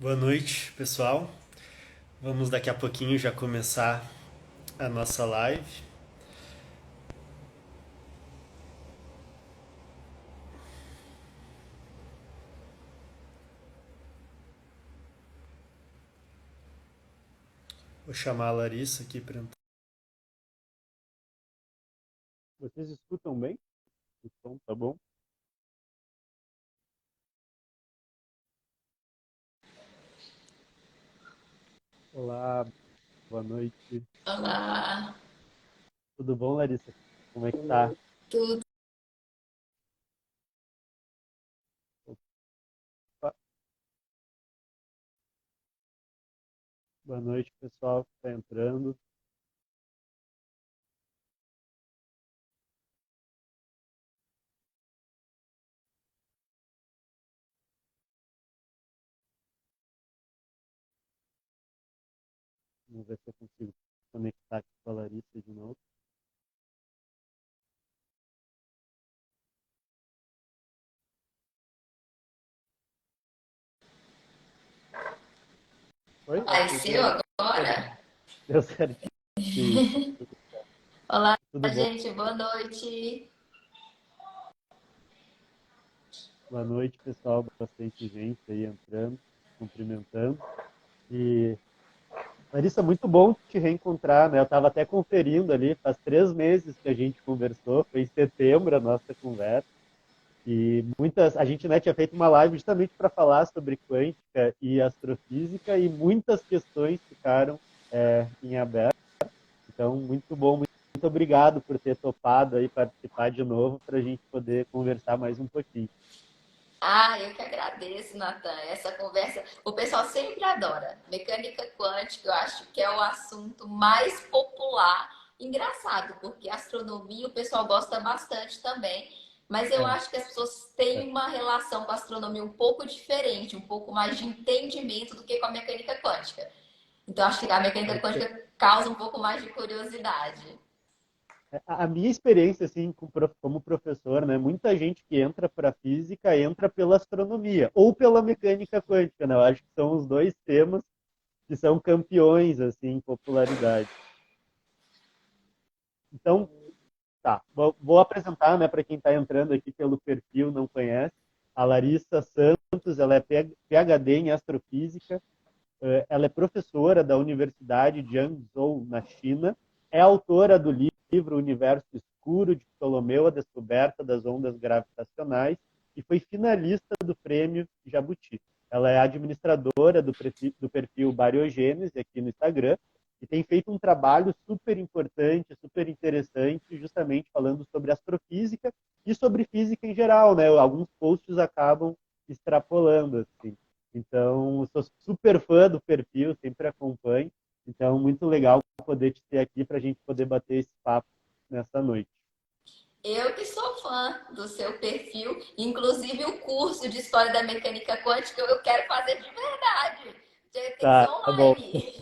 Boa noite, pessoal. Vamos daqui a pouquinho já começar a nossa live. Vou chamar a Larissa aqui para entrar. Vocês escutam bem? O som tá bom? Olá, boa noite. Olá, Tudo bom, Larissa? Como é que tá? tudo. Opa, boa noite, pessoal que está entrando. Vamos ver se eu consigo conectar aqui com a Larissa de novo. Oi? Acho que Apareceu agora? deu certinho. Isso. Olá, Tudo bom? gente, boa noite. Boa noite, pessoal. Bastante gente aí entrando, cumprimentando. E, Larissa, muito bom te reencontrar, né? Eu estava até conferindo ali, faz 3 meses que a gente conversou, foi em setembro a nossa conversa. E a gente, né, tinha feito uma live justamente para falar sobre quântica e astrofísica e muitas questões ficaram em aberto. Então, muito bom, muito obrigado por ter topado aí participar de novo para a gente poder conversar mais um pouquinho. Eu que agradeço, Natan. Essa conversa, o pessoal sempre adora. Mecânica quântica, eu acho que é o assunto mais popular. Engraçado, porque astronomia o pessoal gosta bastante também. Mas eu É, acho que as pessoas têm uma relação com a astronomia um pouco diferente, um pouco mais de entendimento do que com a mecânica quântica. Então, acho que a mecânica pode ser. quântica causa um pouco mais de curiosidade. A minha experiência assim como professor, né, muita gente que entra para física entra pela astronomia ou pela mecânica quântica, né? Eu acho que são os dois temas que são campeões assim em popularidade. Então, tá, vou apresentar, né, para quem está entrando aqui pelo perfil, não conhece, a Larissa Santos, ela é PhD em astrofísica, ela é professora da Universidade de Hangzhou, na China, é autora do livro Universo Escuro de Ptolomeu, a Descoberta das Ondas Gravitacionais, e foi finalista do Prêmio Jabuti. Ela é administradora do perfil Bariogênese aqui no Instagram e tem feito um trabalho super importante, super interessante, justamente falando sobre astrofísica e sobre física em geral, né? Alguns posts acabam extrapolando, assim. Então, sou super fã do perfil, sempre acompanho. Então, muito legal poder te ter aqui para a gente poder bater esse papo nessa noite. Eu que sou fã do seu perfil, inclusive o curso de História da Mecânica Quântica eu quero fazer de verdade. Tem que ser Tá, tá bom. online.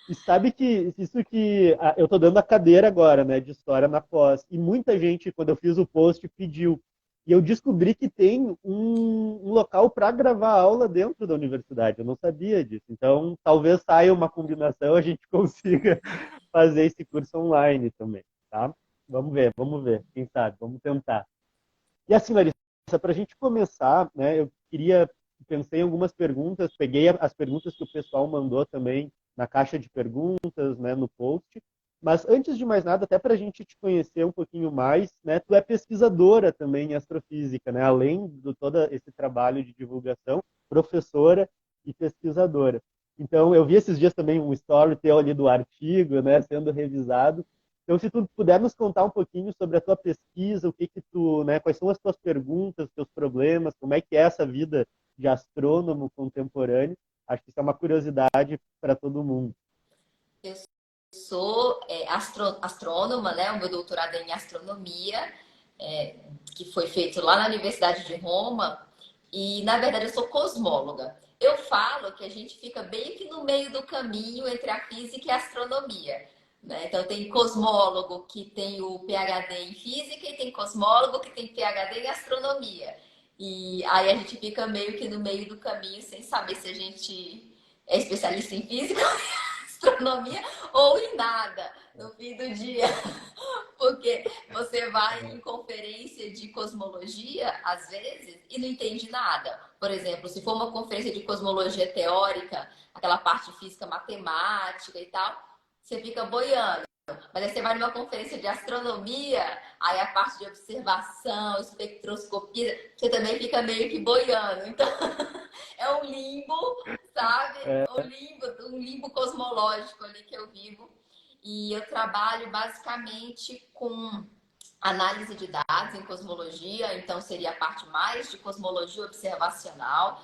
E sabe que isso que eu tô dando a cadeira agora, né, de história na pós. E muita gente, quando eu fiz o post, pediu. E eu descobri que tem um local para gravar aula dentro da universidade. Eu não sabia disso. Então, talvez saia uma combinação, a gente consiga fazer esse curso online também, tá? Vamos ver, quem sabe, vamos tentar. E assim, Larissa, para a gente começar, né, pensei em algumas perguntas, peguei as perguntas que o pessoal mandou também na caixa de perguntas, né, no post. Mas antes de mais nada, até para a gente te conhecer um pouquinho mais, né, tu é pesquisadora também em astrofísica, né, além de todo esse trabalho de divulgação, professora e pesquisadora. Então, eu vi esses dias também um story teu ali do artigo, né, sendo revisado. Então, se tu puder nos contar um pouquinho sobre a tua pesquisa, o que que tu, né, quais são as tuas perguntas, teus problemas, como é que é essa vida de astrônomo contemporâneo, acho que isso é uma curiosidade para todo mundo. Eu sou astrônoma, né? O meu doutorado é em astronomia, que foi feito lá na Universidade de Roma. E, na verdade, eu sou cosmóloga. Eu falo que a gente fica bem que no meio do caminho entre a física e a astronomia. Né? Então, tem cosmólogo que tem o PhD em física e tem cosmólogo que tem PhD em astronomia. E aí a gente fica meio que no meio do caminho sem saber se a gente é especialista em física, astronomia ou em nada no fim do dia. Porque você vai em conferência de cosmologia, às vezes, e não entende nada. Por exemplo, se for uma conferência de cosmologia teórica, aquela parte física matemática e tal, você fica boiando. Mas aí você vai numa conferência de astronomia, aí a parte de observação, espectroscopia, você também fica meio que boiando. Então, é um limbo, sabe? Um limbo cosmológico ali que eu vivo. E eu trabalho basicamente com análise de dados em cosmologia, então seria a parte mais de cosmologia observacional.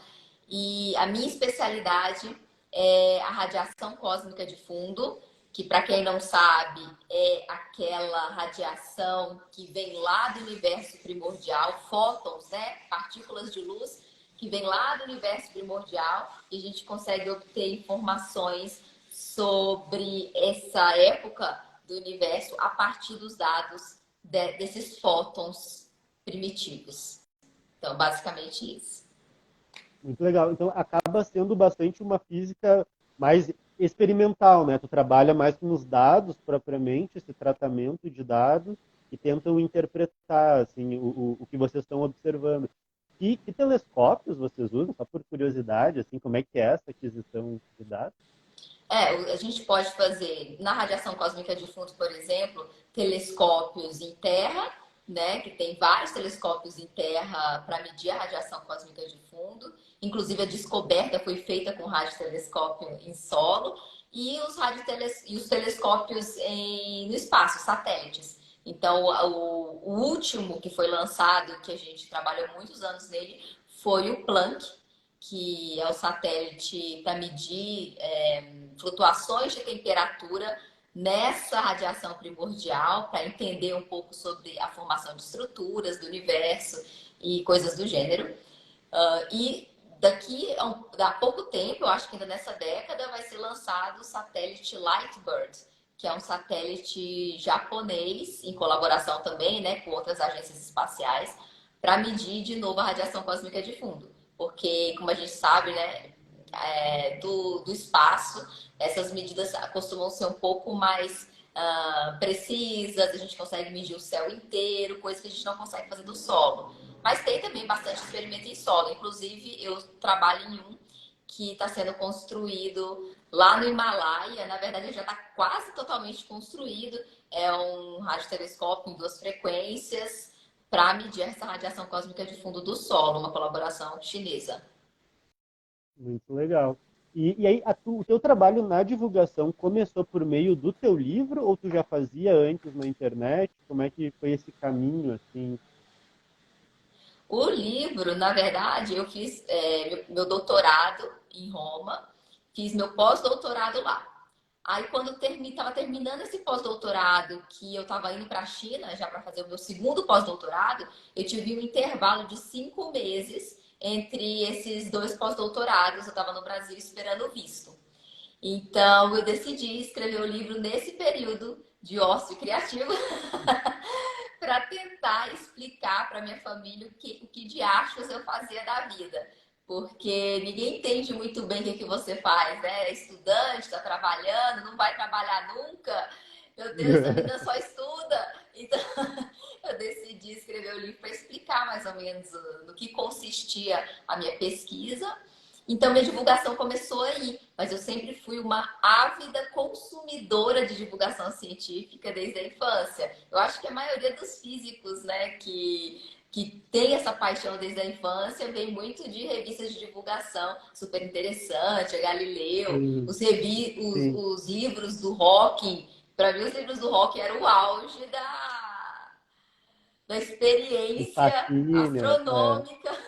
E a minha especialidade é a radiação cósmica de fundo, que para quem não sabe é aquela radiação que vem lá do universo primordial, fótons, né? Partículas de luz que vem lá do universo primordial e a gente consegue obter informações sobre essa época do universo a partir dos dados desses fótons primitivos. Então, basicamente isso. Muito legal. Então, acaba sendo bastante uma física mais experimental, né? Tu trabalha mais com os dados, propriamente, esse tratamento de dados, e tentam interpretar, assim, o que vocês estão observando. E que telescópios vocês usam? Só por curiosidade, assim, como é que é essa aquisição de dados? A gente pode fazer, na radiação cósmica de fundo, por exemplo, telescópios em terra, né? Que tem vários telescópios em terra para medir a radiação cósmica de fundo. Inclusive, a descoberta foi feita com radiotelescópio em solo e os telescópios no espaço, satélites. Então, o último que foi lançado, que a gente trabalhou muitos anos nele, foi o Planck, que é o satélite para medir flutuações de temperatura nessa radiação primordial, para entender um pouco sobre a formação de estruturas do universo e coisas do gênero. E daqui a pouco tempo, eu acho que ainda nessa década, vai ser lançado o satélite Lightbird, que é um satélite japonês, em colaboração também, né, com outras agências espaciais, para medir de novo a radiação cósmica de fundo. Porque, como a gente sabe, né, do espaço, essas medidas costumam ser um pouco mais precisas, a gente consegue medir o céu inteiro, coisa que a gente não consegue fazer do solo. Mas tem também bastante experimento em solo. Inclusive, eu trabalho em um que está sendo construído lá no Himalaia. Na verdade, ele já está quase totalmente construído. É um radiotelescópio em 2 frequências para medir essa radiação cósmica de fundo do solo, uma colaboração chinesa. Muito legal. E aí, o teu trabalho na divulgação começou por meio do teu livro ou tu já fazia antes na internet? Como é que foi esse caminho, assim? O livro, na verdade, eu fiz meu doutorado em Roma, fiz meu pós-doutorado lá. Aí, quando estava terminando esse pós-doutorado, que eu estava indo para a China já para fazer o meu segundo pós-doutorado, eu tive um intervalo de 5 meses entre esses 2 pós-doutorados. Eu estava no Brasil esperando o visto. Então, eu decidi escrever o livro nesse período de ócio criativo para tentar explicar para minha família o que de achos eu fazia da vida. Porque ninguém entende muito bem o que você faz, né? É estudante, está trabalhando, não vai trabalhar nunca. Meu Deus, essa menina só estuda. Então, eu decidi escrever o livro para explicar mais ou menos no que consistia a minha pesquisa. Então, minha divulgação começou aí, mas eu sempre fui uma ávida consumidora de divulgação científica desde a infância. Eu acho que a maioria dos físicos, né, que tem essa paixão desde a infância, vem muito de revistas de divulgação, super interessante, a Galileu, Sim, sim. os livros do Hawking. Para mim, os livros do Hawking eram o auge da O experiência fascínio, astronômica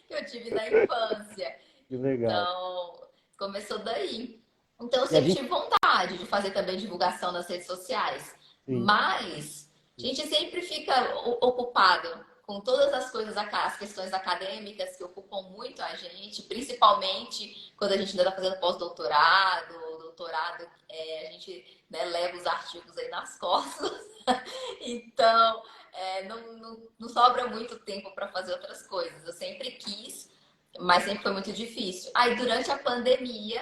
que eu tive na infância. que legal. Então, começou daí. Então, eu E a sempre gente, tive vontade de fazer também divulgação nas redes sociais. sim, Mas a gente sempre fica ocupado com todas as coisas, as questões acadêmicas que ocupam muito a gente, principalmente quando a gente ainda está fazendo pós-doutorado, doutorado, a gente, né, leva os artigos aí nas costas. Então, não sobra muito tempo para fazer outras coisas. Eu sempre quis, mas sempre foi muito difícil. Aí, durante a pandemia,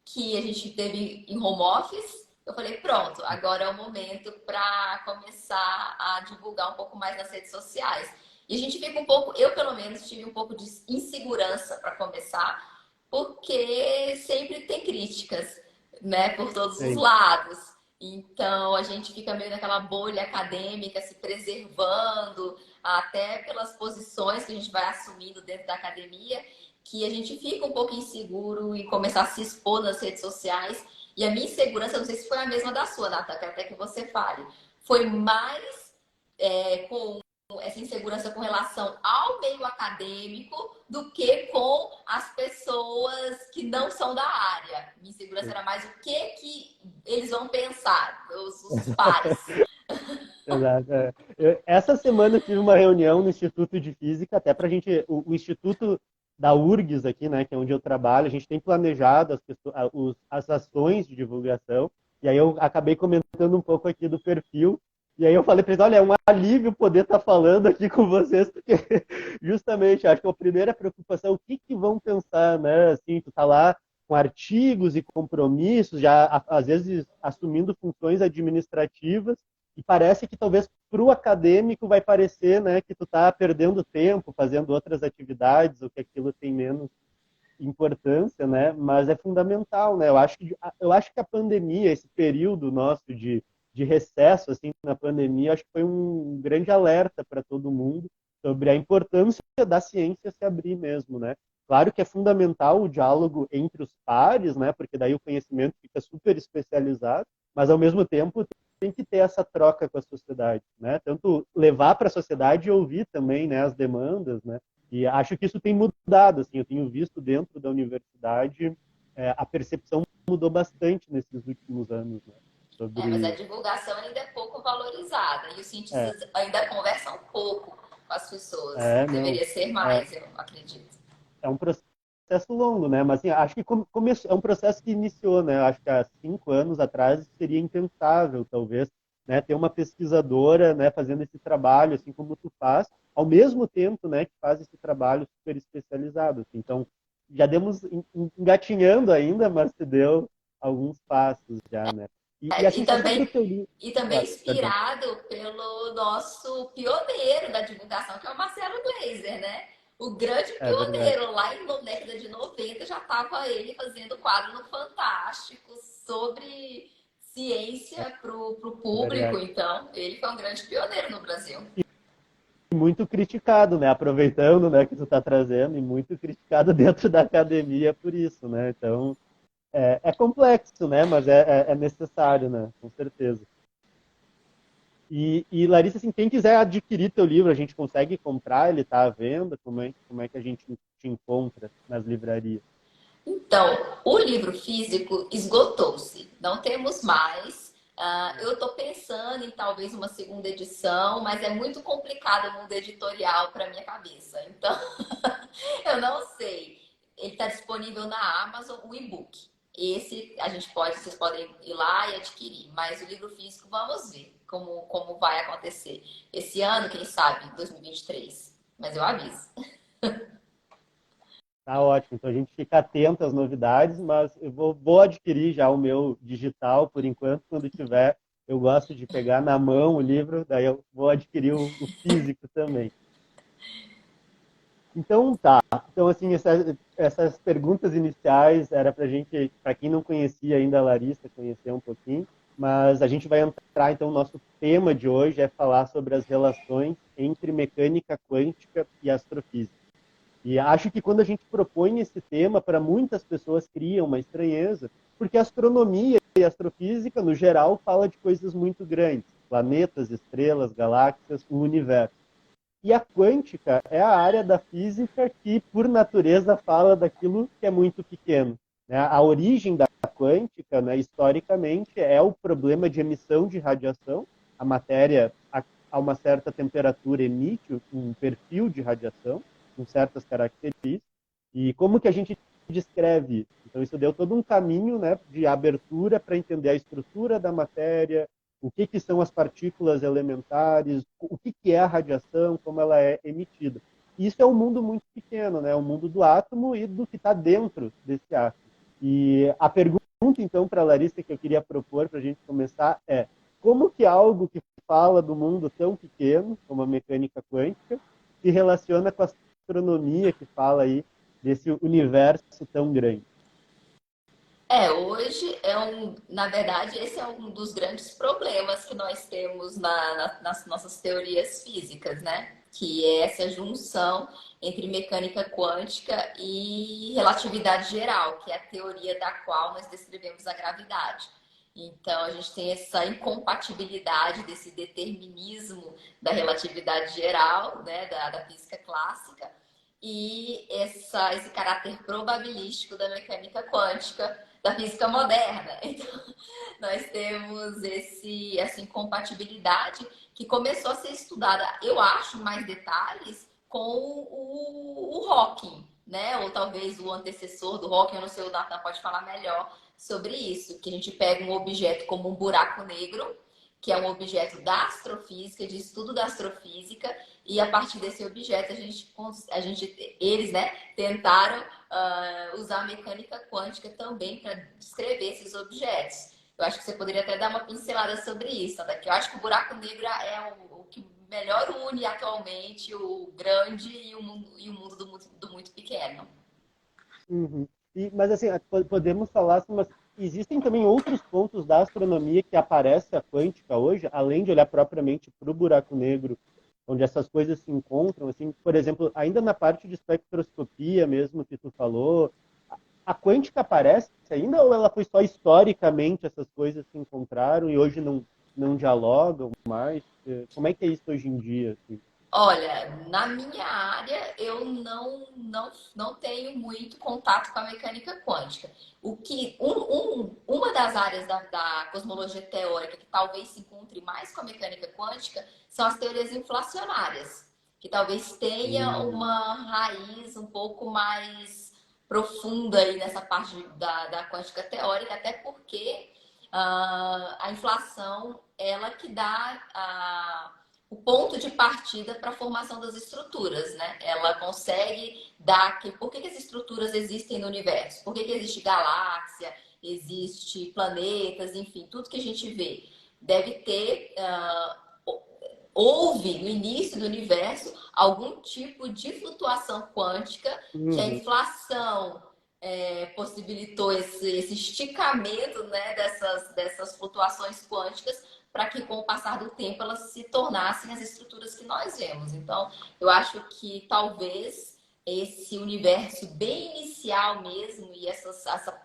que a gente teve em home office, eu falei, pronto, agora é o momento para começar a divulgar um pouco mais nas redes sociais. E a gente fica um pouco, eu pelo menos tive um pouco de insegurança para começar, porque sempre tem críticas, né, por todos os Sim. lados. Então a gente fica meio naquela bolha acadêmica, se preservando, até pelas posições que a gente vai assumindo dentro da academia, que a gente fica um pouco inseguro em começar a se expor nas redes sociais. E a minha insegurança, não sei se foi a mesma da sua, Nata, até que você fale, foi mais com essa insegurança com relação ao meio acadêmico do que com as pessoas que não são da área. Minha insegurança era mais o que eles vão pensar, os pares. Exato. Essa semana eu tive uma reunião no Instituto de Física, até para a gente, o Instituto da URGS aqui, né, que é onde eu trabalho, a gente tem planejado as ações de divulgação, e aí eu acabei comentando um pouco aqui do perfil, e aí eu falei para eles, olha, é um alívio poder estar falando aqui com vocês, porque justamente, acho que a primeira preocupação é o que vão pensar, né, assim, tu tá lá com artigos e compromissos, já às vezes assumindo funções administrativas, e parece que talvez para o acadêmico vai parecer, né, que tu está perdendo tempo fazendo outras atividades, ou que aquilo tem menos importância, né? Mas é fundamental, né? Eu acho que a pandemia, esse período nosso de recesso assim na pandemia, acho que foi um grande alerta para todo mundo sobre a importância da ciência se abrir mesmo, né? Claro que é fundamental o diálogo entre os pares, né? Porque daí o conhecimento fica super especializado, mas ao mesmo tempo tem que ter essa troca com a sociedade, né? Tanto levar para a sociedade e ouvir também, né, as demandas, né? E acho que isso tem mudado, assim, eu tenho visto dentro da universidade a percepção mudou bastante nesses últimos anos, né? Mas a Sobre divulgação ainda é pouco valorizada e os é, cientistas ainda conversam pouco com as pessoas. não, Deveria ser é, mais, eu acredito. é um processo longo, né? Mas assim, acho que é um processo que iniciou, né? Acho que há 5 anos atrás seria impensável, talvez, né? Ter uma pesquisadora, né? Fazendo esse trabalho, assim como tu faz, ao mesmo tempo, né? Que faz esse trabalho super especializado. Assim. Então, já demos engatinhando ainda, mas se deu alguns passos já, né? E É, assim, só sobre o teu livro. e também Ah, perdão. inspirado pelo nosso pioneiro da divulgação, que é o Marcelo Gleiser, né? O grande É verdade. pioneiro, lá na década de 90, já estava ele fazendo quadro no Fantástico sobre ciência para o É público. verdade. Então, ele foi um grande pioneiro no Brasil. Muito criticado, né? Aproveitando, né, que tu está trazendo, e muito criticado dentro da academia por isso, né? Então, é complexo, né? Mas é necessário, né? Com certeza. E, Larissa, assim, quem quiser adquirir teu livro, a gente consegue comprar? Ele está à venda? Como é que a gente te encontra nas livrarias? Então, o livro físico esgotou-se, não temos mais. Eu estou pensando em talvez uma segunda edição, mas é muito complicado o mundo editorial para minha cabeça. Então, eu não sei. Ele está disponível na Amazon, o e-book. Esse vocês podem ir lá e adquirir. Mas o livro físico, vamos ver como vai acontecer. Esse ano, quem sabe, 2023. Mas eu aviso. Tá ótimo. Então a gente fica atento às novidades, mas eu vou adquirir já o meu digital por enquanto. Quando tiver, eu gosto de pegar na mão o livro, daí eu vou adquirir o físico também. Então tá. Então assim, essas perguntas iniciais era para gente, para quem não conhecia ainda a Larissa, conhecer um pouquinho. Mas a gente vai entrar, então, o nosso tema de hoje é falar sobre as relações entre mecânica quântica e astrofísica. E acho que quando a gente propõe esse tema, para muitas pessoas cria uma estranheza, porque a astronomia e a astrofísica, no geral, fala de coisas muito grandes, planetas, estrelas, galáxias, o universo. E a quântica é a área da física que, por natureza, fala daquilo que é muito pequeno. Né? A origem da quântica, né, historicamente, é o problema de emissão de radiação. A matéria, a uma certa temperatura, emite um perfil de radiação, com certas características. E como que a gente descreve isso? Então, isso deu todo um caminho, né, de abertura para entender a estrutura da matéria, o que são as partículas elementares, o que é a radiação, como ela é emitida. Isso é um mundo muito pequeno, né? O mundo do átomo e do que está dentro desse átomo. E a pergunta, então, para a Larissa, que eu queria propor para a gente começar é: como que algo que fala do mundo tão pequeno, como a mecânica quântica, se relaciona com a astronomia, que fala aí desse universo tão grande? Hoje na verdade, esse é um dos grandes problemas que nós temos nas nossas teorias físicas, né? Que é essa junção entre mecânica quântica e relatividade geral, que é a teoria da qual nós descrevemos a gravidade. Então, a gente tem essa incompatibilidade desse determinismo da relatividade geral, né, da física clássica, e esse caráter probabilístico da mecânica quântica, da física moderna. Então, nós temos essa incompatibilidade que começou a ser estudada, eu acho, em mais detalhes com o Hawking, né? Ou talvez o antecessor do Hawking, eu não sei, o Nathan pode falar melhor sobre isso, que a gente pega um objeto como um buraco negro, que é um objeto da astrofísica, de estudo da astrofísica, e a partir desse objeto eles, né, tentaram usar a mecânica quântica também para descrever esses objetos. Eu acho que você poderia até dar uma pincelada sobre isso, André, que eu acho que o buraco negro é o que melhor une atualmente o grande e o mundo do muito pequeno. Uhum. Mas assim, podemos falar assim, mas existem também outros pontos da astronomia que aparece a quântica hoje, além de olhar propriamente para o buraco negro, onde essas coisas se encontram, assim, por exemplo, ainda na parte de espectroscopia mesmo que tu falou, a quântica aparece ainda ou ela foi só historicamente essas coisas se encontraram e hoje não dialogam mais? Como é que é isso hoje em dia? Assim? Olha, na minha área eu não tenho muito contato com a mecânica quântica. Uma das áreas da cosmologia teórica que talvez se encontre mais com a mecânica quântica são as teorias inflacionárias, que talvez tenha uma raiz um pouco mais profunda aí nessa parte da quântica teórica, até porque a inflação ela que dá o ponto de partida para a formação das estruturas, né? Ela consegue dar por que as estruturas existem no universo? Por que existe galáxia, existe planetas, enfim, tudo que a gente vê deve ter houve no início do universo algum tipo de flutuação quântica que a inflação possibilitou esse esticamento, né, dessas flutuações quânticas para que, com o passar do tempo, elas se tornassem as estruturas que nós vemos. Então, eu acho que talvez esse universo bem inicial mesmo e essa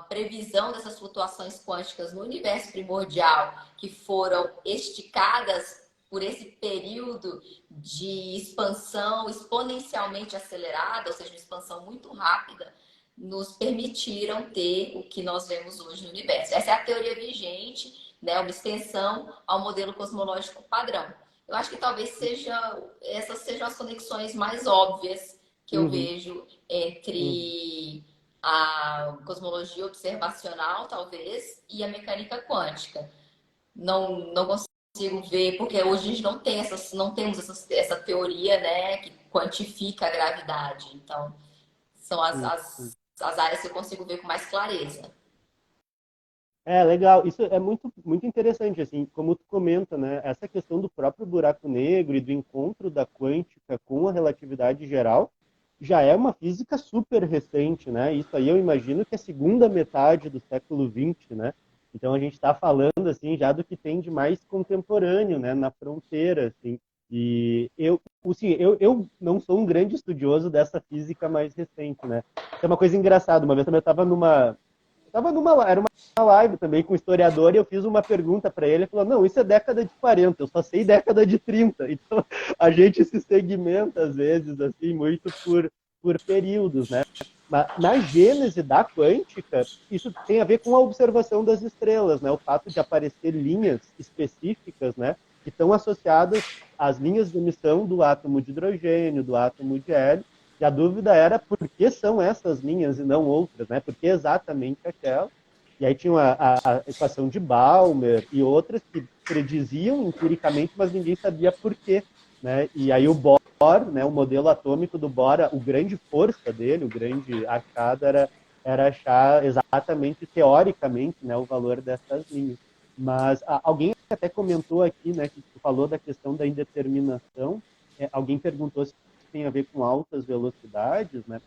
previsão dessas flutuações quânticas no universo primordial que foram esticadas por esse período de expansão exponencialmente acelerada, ou seja, uma expansão muito rápida, nos permitiram ter o que nós vemos hoje no universo. Essa é a teoria vigente, né? Uma extensão ao modelo cosmológico padrão. Eu acho que talvez essas sejam as conexões mais óbvias que eu vejo entre a cosmologia observacional, talvez, e a mecânica quântica. Não consigo ver, porque hoje a gente não temos essa teoria, né, que quantifica a gravidade. Então, são as áreas que eu consigo ver com mais clareza. Legal. Isso é muito, muito interessante, assim, como tu comenta, né? Essa questão do próprio buraco negro e do encontro da quântica com a relatividade geral já é uma física super recente, né? Isso aí eu imagino que é a segunda metade do século XX, né? Então a gente está falando, assim, já do que tem de mais contemporâneo, né? Na fronteira, assim. E eu não sou um grande estudioso dessa física mais recente, né? É uma coisa engraçada. Uma vez também eu estava era uma live também com um historiador e eu fiz uma pergunta para ele. Ele falou: não, isso é década de 40, eu só sei década de 30. Então a gente se segmenta às vezes assim muito por períodos, né? Na gênese da quântica, isso tem a ver com a observação das estrelas, né? O fato de aparecer linhas específicas, né? Que estão associadas às linhas de emissão do átomo de hidrogênio, do átomo de hélio. E a dúvida era por que são essas linhas e não outras, né? Por que exatamente aquela? E aí tinha a equação de Balmer e outras que prediziam empiricamente, mas ninguém sabia por quê, né? E aí o Bohr, né, o modelo atômico do Bohr, o grande força dele, o grande achado era achar exatamente, teoricamente, né, o valor dessas linhas. Mas alguém até comentou aqui, né, que tu falou da questão da indeterminação, alguém perguntou se tem a ver com altas velocidades, né?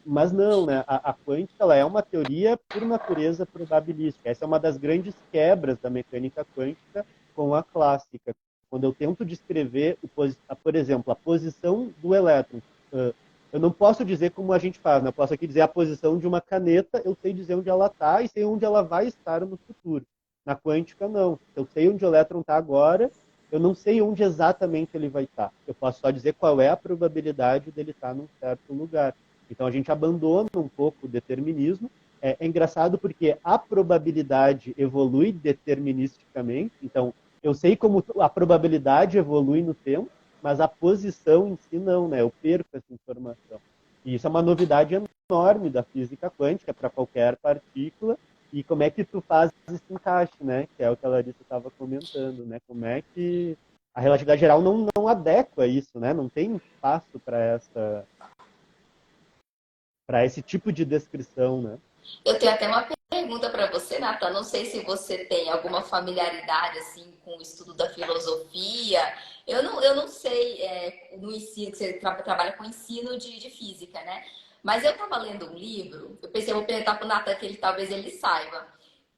Mas não, né? A quântica ela é uma teoria por natureza probabilística. Essa é uma das grandes quebras da mecânica quântica com a clássica. Quando eu tento descrever, por exemplo, a posição do elétron, eu não posso dizer como a gente faz, né? Eu posso aqui dizer a posição de uma caneta, eu sei dizer onde ela está e sei onde ela vai estar no futuro. Na quântica, não. Eu sei onde o elétron está agora, eu não sei onde exatamente ele vai estar. Eu posso só dizer qual é a probabilidade dele estar num certo lugar. Então a gente abandona um pouco o determinismo. É engraçado porque a probabilidade evolui deterministicamente. Então eu sei como a probabilidade evolui no tempo, mas a posição em si não, né? Eu perco essa informação. E isso é uma novidade enorme da física quântica para qualquer partícula. E como é que tu faz esse encaixe, né? Que é o que a Larissa estava comentando, né? Como é que a relatividade geral não adequa isso, né? Não tem espaço para esse tipo de descrição, né? Eu tenho até uma pergunta para você, Nathan. Não sei se você tem alguma familiaridade assim com o estudo da filosofia. Eu não sei no ensino, que você trabalha com ensino de física, né? Mas eu estava lendo um livro, eu pensei, eu vou perguntar para o Nathan que talvez ele saiba,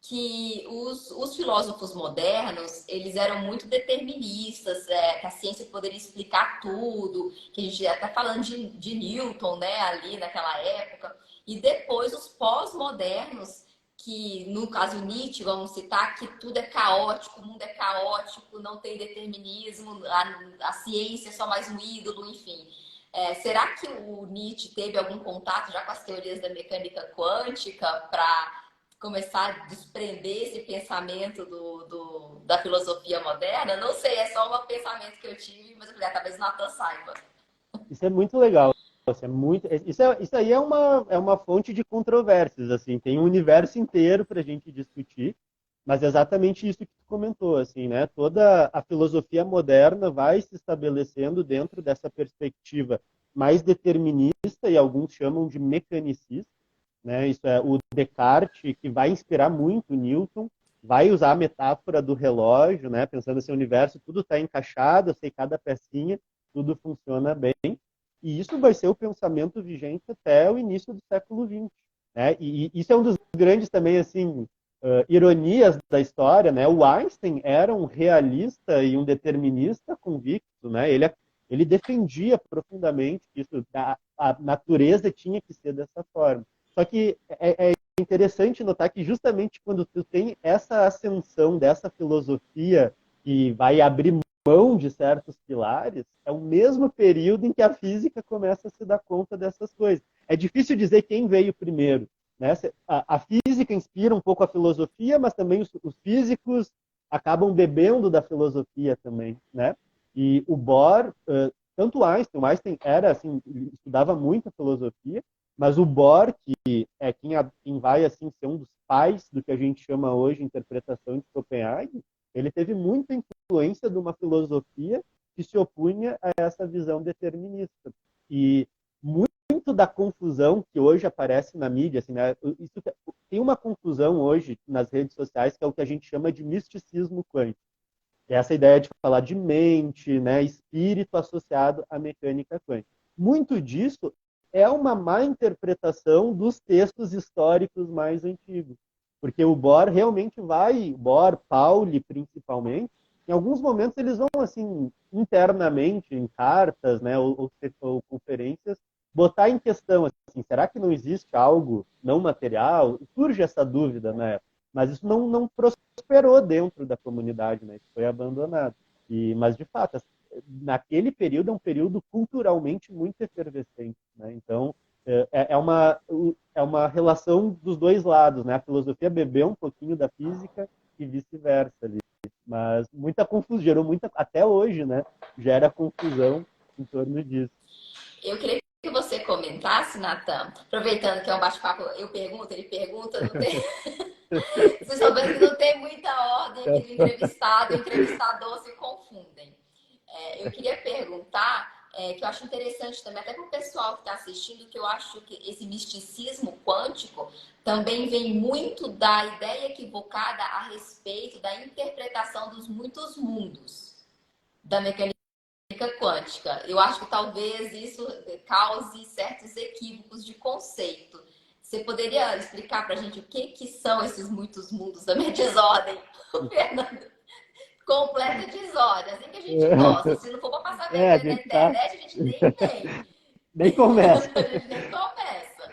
que os filósofos modernos, eles eram muito deterministas, que a ciência poderia explicar tudo, que a gente já está falando de Newton, né, ali naquela época. E depois os pós-modernos, que no caso Nietzsche, vamos citar, que tudo é caótico, o mundo é caótico, não tem determinismo, a ciência é só mais um ídolo, enfim. Será que o Nietzsche teve algum contato já com as teorias da mecânica quântica para começar a desprender esse pensamento da filosofia moderna? Não sei, é só um pensamento que eu tive, mas eu falei, talvez o Nathan saiba. Isso é muito legal. Isso aí é uma fonte de controvérsias, assim, tem um universo inteiro para a gente discutir, mas é exatamente isso que tu comentou, assim, né? Toda a filosofia moderna vai se estabelecendo dentro dessa perspectiva mais determinista e alguns chamam de mecanicista, né? Isso é o Descartes que vai inspirar muito Newton, vai usar a metáfora do relógio, né? Pensando assim, o universo tudo está encaixado, eu sei cada pecinha, tudo funciona bem. E isso vai ser o pensamento vigente até o início do século XX. Né? E isso é um dos grandes também, assim, ironias da história. Né? O Einstein era um realista e um determinista convicto. Né? Ele defendia profundamente que isso, a natureza tinha que ser dessa forma. Só que é interessante notar que justamente quando tu tem essa ascensão dessa filosofia que vai abrir mão de certos pilares, é o mesmo período em que a física começa a se dar conta dessas coisas. É difícil dizer quem veio primeiro. Né? A física inspira um pouco a filosofia, mas também os físicos acabam bebendo da filosofia também. Né? E o Bohr, tanto o Einstein era assim, estudava muito a filosofia, mas o Bohr, que é quem vai assim ser um dos pais do que a gente chama hoje de interpretação de Copenhague, ele teve muita influência de uma filosofia que se opunha a essa visão determinista. E muito da confusão que hoje aparece na mídia, assim, né, tem uma confusão hoje nas redes sociais que é o que a gente chama de misticismo quântico. É essa ideia de falar de mente, né, espírito associado à mecânica quântica. Muito disso é uma má interpretação dos textos históricos mais antigos. Porque o Bohr realmente Bohr, Pauli principalmente, em alguns momentos eles vão, assim, internamente, em cartas, né, ou conferências, botar em questão, assim, será que não existe algo não material? Surge essa dúvida, né? Mas isso não prosperou dentro da comunidade, né? Isso foi abandonado. Mas, de fato, naquele período é um período culturalmente muito efervescente, né? Então, é uma relação dos dois lados, né? A filosofia bebeu um pouquinho da física e vice-versa ali. Mas muita confusão, gerou muita, até hoje, né? Gera confusão em torno disso. Eu queria que você comentasse, Nathan, aproveitando que é um bate-papo, eu pergunto, ele pergunta, não tem... Você souber que não tem muita ordem aqui do entrevistado, o entrevistador se confundem. Eu queria perguntar, que eu acho interessante também, até para o pessoal que está assistindo, que eu acho que esse misticismo quântico também vem muito da ideia equivocada a respeito da interpretação dos muitos mundos da mecânica quântica. Eu acho que talvez isso cause certos equívocos de conceito. Você poderia explicar para a gente o que são esses muitos mundos da minha desordem, Fernando? Completa desordem, assim que a gente gosta. Se não for para passar A vergonha na gente tá. internet, a gente nem tem. Nem começa. A gente nem começa.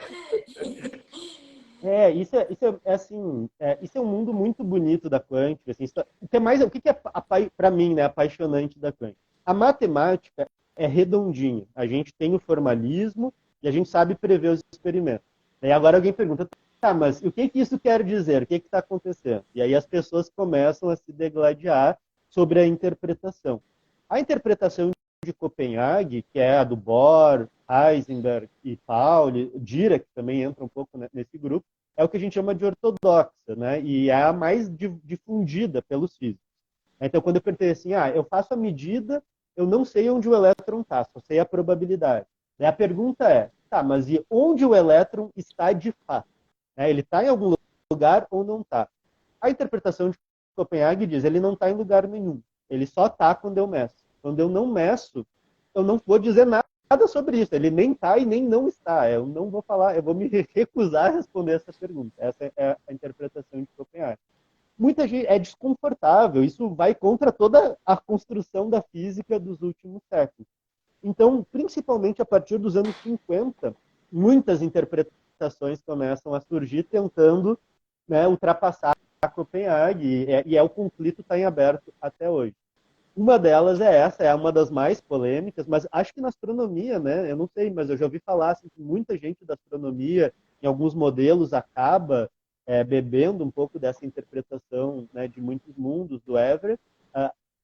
Isso é um mundo muito bonito da quântica. Assim, o que é para mim, né, apaixonante da quântica? A matemática é redondinha. A gente tem o formalismo e a gente sabe prever os experimentos. E agora alguém pergunta, tá, mas o que isso quer dizer? O que está acontecendo? E aí as pessoas começam a se degladiar sobre a interpretação. A interpretação de Copenhague, que é a do Bohr, Heisenberg e Pauli, Dirac também entra um pouco nesse grupo, é o que a gente chama de ortodoxa, né? E é a mais difundida pelos físicos. Então, quando eu perguntei assim, eu faço a medida, eu não sei onde o elétron está, só sei a probabilidade. Daí a pergunta é, tá, mas e onde o elétron está de fato? Ele está em algum lugar ou não está? A interpretação de Copenhague diz, ele não está em lugar nenhum. Ele só está quando eu meço. Quando eu não meço, eu não vou dizer nada sobre isso. Ele nem está e nem não está. Eu não vou falar, eu vou me recusar a responder essa pergunta. Essa é a interpretação de Copenhague. Muita gente é desconfortável, isso vai contra toda a construção da física dos últimos séculos. Então, principalmente a partir dos anos 50, muitas interpretações começam a surgir tentando, né, ultrapassar a Copenhague, e o conflito está em aberto até hoje. Uma delas é essa, é uma das mais polêmicas, mas acho que na astronomia, né, eu não sei, mas eu já ouvi falar assim, que muita gente da astronomia, em alguns modelos, acaba bebendo um pouco dessa interpretação, né, de muitos mundos do Everett.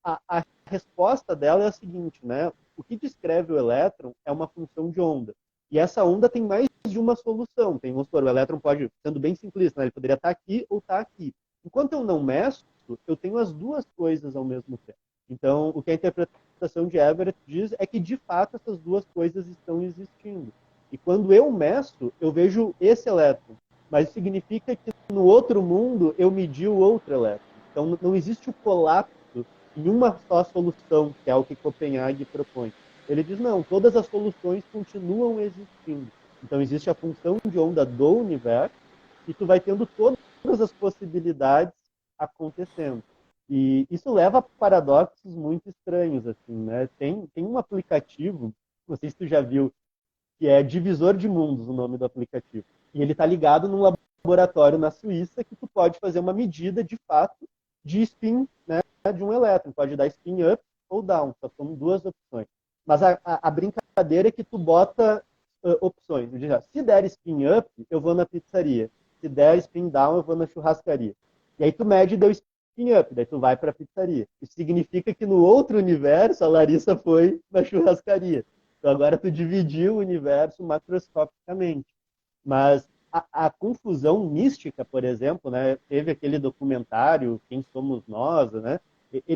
A resposta dela é a seguinte, né, o que descreve o elétron é uma função de onda. E essa onda tem mais de uma solução. Tem, vamos supor, o elétron pode, sendo bem simplista, né, ele poderia estar aqui ou estar aqui. Enquanto eu não meço, eu tenho as duas coisas ao mesmo tempo. Então, o que a interpretação de Everett diz é que, de fato, essas duas coisas estão existindo. E quando eu meço, eu vejo esse elétron. Mas significa que no outro mundo eu medi o outro elétron. Então, não existe o colapso em uma só solução, que é o que Copenhague propõe. Ele diz, não, todas as soluções continuam existindo. Então, existe a função de onda do universo e tu vai tendo todas as possibilidades acontecendo. E isso leva a paradoxos muito estranhos, assim, né? Tem um aplicativo, não sei se tu já viu, que é Divisor de Mundos, o nome do aplicativo. E ele está ligado num laboratório na Suíça que tu pode fazer uma medida, de fato, de spin, né, de um elétron. Pode dar spin up ou down, só são duas opções. Mas a brincadeira é que tu bota opções. Se der spin up, eu vou na pizzaria. Se der spin down, eu vou na churrascaria. E aí tu mede e deu spin up, daí tu vai para a pizzaria. Isso significa que no outro universo a Larissa foi na churrascaria. Então agora tu dividiu o universo macroscopicamente. Mas a confusão mística, por exemplo, né, teve aquele documentário Quem Somos Nós, né?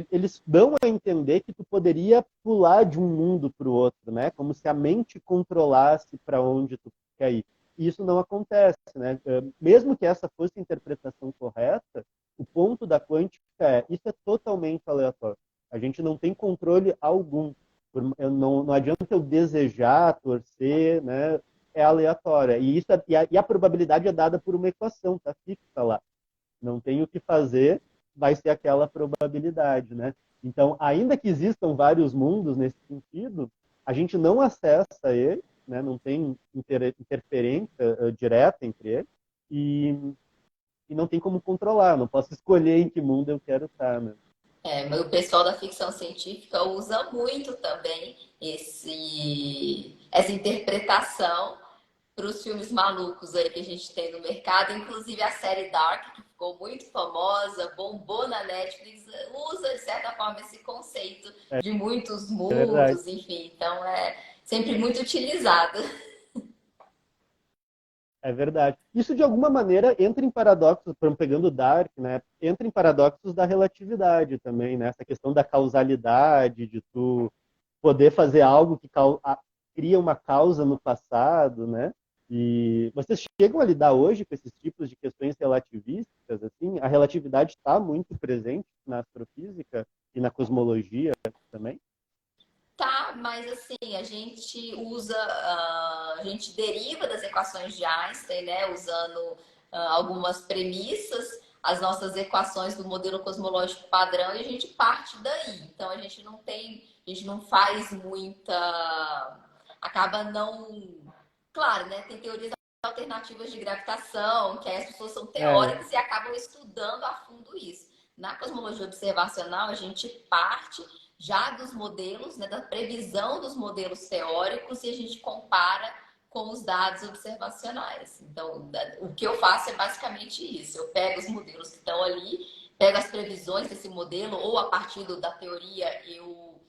Eles dão a entender que tu poderia pular de um mundo para o outro, né? Como se a mente controlasse para onde tu quer ir. E isso não acontece, né? Mesmo que essa fosse a interpretação correta, o ponto da quântica isso é totalmente aleatório. A gente não tem controle algum. Não adianta eu desejar, torcer, né? É aleatória. E a probabilidade é dada por uma equação, tá fixa lá. Não tem o que fazer, vai ser aquela probabilidade, né? Então, ainda que existam vários mundos nesse sentido, a gente não acessa ele, né? Não tem interferência direta entre eles, e não tem como controlar, não posso escolher em que mundo eu quero estar, né? Mas o pessoal da ficção científica usa muito também essa interpretação para os filmes malucos aí que a gente tem no mercado, inclusive a série Dark, que ficou muito famosa, bombou na Netflix, usa de certa forma esse conceito de muitos É verdade. mundos, enfim, então é sempre muito utilizado. É verdade. Isso, de alguma maneira, entra em paradoxos, pegando o Dark, né? Entra em paradoxos da relatividade também, né? Essa questão da causalidade, de tu poder fazer algo que cria uma causa no passado, né? E vocês chegam a lidar hoje com esses tipos de questões relativísticas, assim? A relatividade está muito presente na astrofísica e na cosmologia também? Tá, mas assim, a gente usa, a gente deriva das equações de Einstein, né, usando algumas premissas, as nossas equações do modelo cosmológico padrão, e a gente parte daí. Então a gente não tem, a gente não faz muita, acaba não, claro, né, tem teorias alternativas de gravitação, que aí as pessoas são É, teóricas e acabam estudando a fundo isso. Na cosmologia observacional, a gente parte já dos modelos, né, da previsão dos modelos teóricos e a gente compara com os dados observacionais. Então, o que eu faço é basicamente isso. Eu pego os modelos que estão ali, pego as previsões desse modelo, ou a partir da teoria eu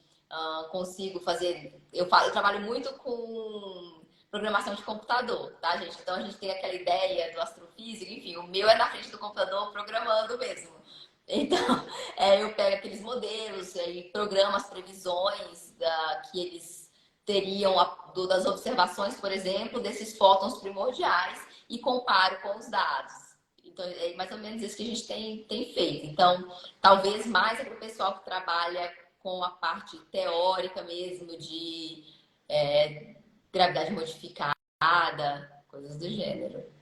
consigo fazer... Eu trabalho muito com programação de computador, tá, gente? Então, a gente tem aquela ideia do astrofísico, enfim, o meu é na frente do computador programando mesmo. Então, eu pego aqueles modelos e programo as previsões que eles teriam das observações, por exemplo, desses fótons primordiais e comparo com os dados. Então, é mais ou menos isso que a gente tem feito. Então, talvez mais é para o pessoal que trabalha com a parte teórica mesmo de gravidade modificada, coisas do gênero.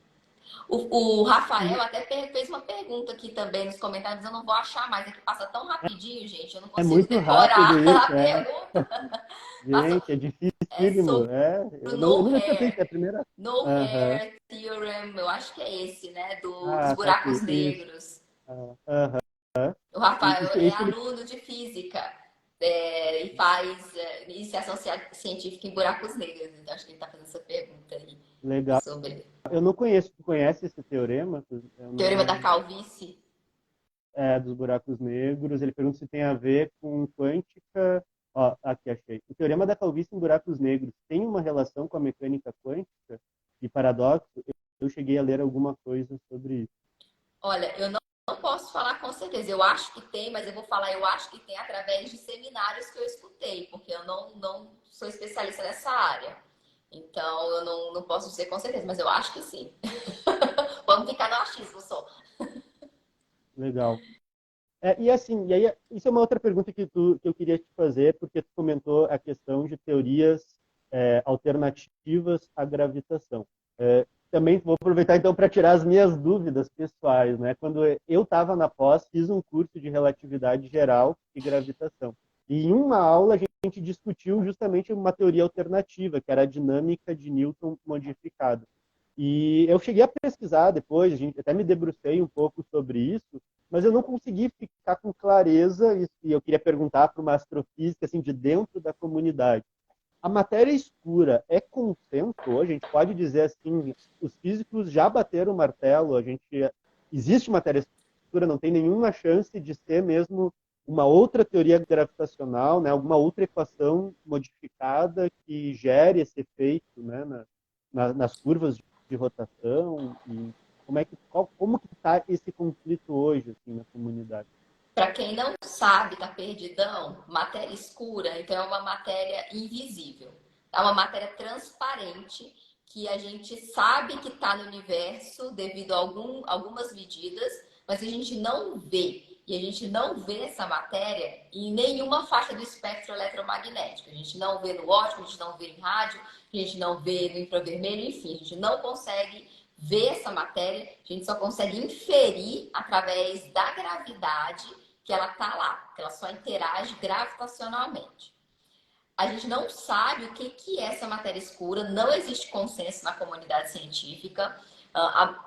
O Rafael até fez uma pergunta aqui também nos comentários, mas eu não vou achar mais, é que passa tão rapidinho, gente, eu não é consigo muito rápido decorar isso, a pergunta. Passou, Gente, é dificílimo. sobre Eu no nunca tinha feito, é a hair, primeira. no Aham. hair theorem, eu acho que é esse, né, dos Ah, tá buracos aqui. Isso. negros. Ah, aham. O Rafael Isso, é isso ele... aluno de física e faz iniciação científica em buracos negros, então acho que ele está fazendo essa pergunta aí Legal. sobre Eu não conheço. Tu conhece esse teorema? Eu teorema da não... calvície. Dos buracos negros. Ele pergunta se tem a ver com quântica. Ó, aqui achei. O teorema da calvície em buracos negros tem uma relação com a mecânica quântica e paradoxo? Eu cheguei a ler alguma coisa sobre isso. Olha, eu não posso falar com certeza. Eu acho que tem, mas eu vou falar, eu acho que tem através de seminários que eu escutei, porque eu não sou especialista nessa área. Então, eu não posso dizer com certeza, mas eu acho que sim. Vamos ficar no achismo só. Legal. E assim, e aí, isso é uma outra pergunta que eu queria te fazer, porque tu comentou a questão de teorias alternativas à gravitação. Também vou aproveitar então para tirar as minhas dúvidas pessoais, né? Quando eu estava na pós, fiz um curso de relatividade geral e gravitação. E em uma aula a gente discutiu justamente uma teoria alternativa, que era a dinâmica de Newton modificada. E eu cheguei a pesquisar depois, a gente até me debrucei um pouco sobre isso, mas eu não consegui ficar com clareza, e eu queria perguntar para uma astrofísica assim, de dentro da comunidade. A matéria escura é consenso hoje? A gente pode dizer assim, os físicos já bateram o martelo, existe matéria escura, não tem nenhuma chance de ser mesmo uma outra teoria gravitacional, né, alguma outra equação modificada que gere esse efeito, né, nas curvas de rotação e como que está esse conflito hoje assim, na comunidade? Para quem não sabe, tá perdidão, matéria escura, então é uma matéria invisível. É uma matéria transparente que a gente sabe que está no universo devido a algumas medidas, mas a gente não vê. E a gente não vê essa matéria em nenhuma faixa do espectro eletromagnético. A gente não vê no óptico, a gente não vê em rádio, a gente não vê no infravermelho, enfim, a gente não consegue ver essa matéria, a gente só consegue inferir através da gravidade que ela está lá, que ela só interage gravitacionalmente. A gente não sabe o que é essa matéria escura, não existe consenso na comunidade científica.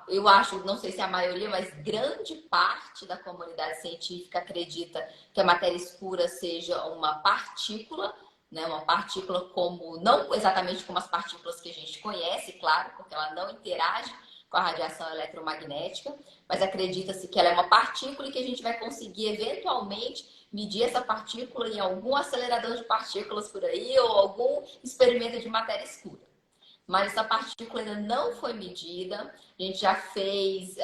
Eu acho, não sei se é a maioria, mas grande parte da comunidade científica acredita que a matéria escura seja uma partícula, né? Uma partícula como, não exatamente como as partículas que a gente conhece, claro, porque ela não interage com a radiação eletromagnética, mas acredita-se que ela é uma partícula e que a gente vai conseguir eventualmente medir essa partícula em algum acelerador de partículas por aí ou algum experimento de matéria escura. mas essa partícula ainda não foi medida. A gente já fez,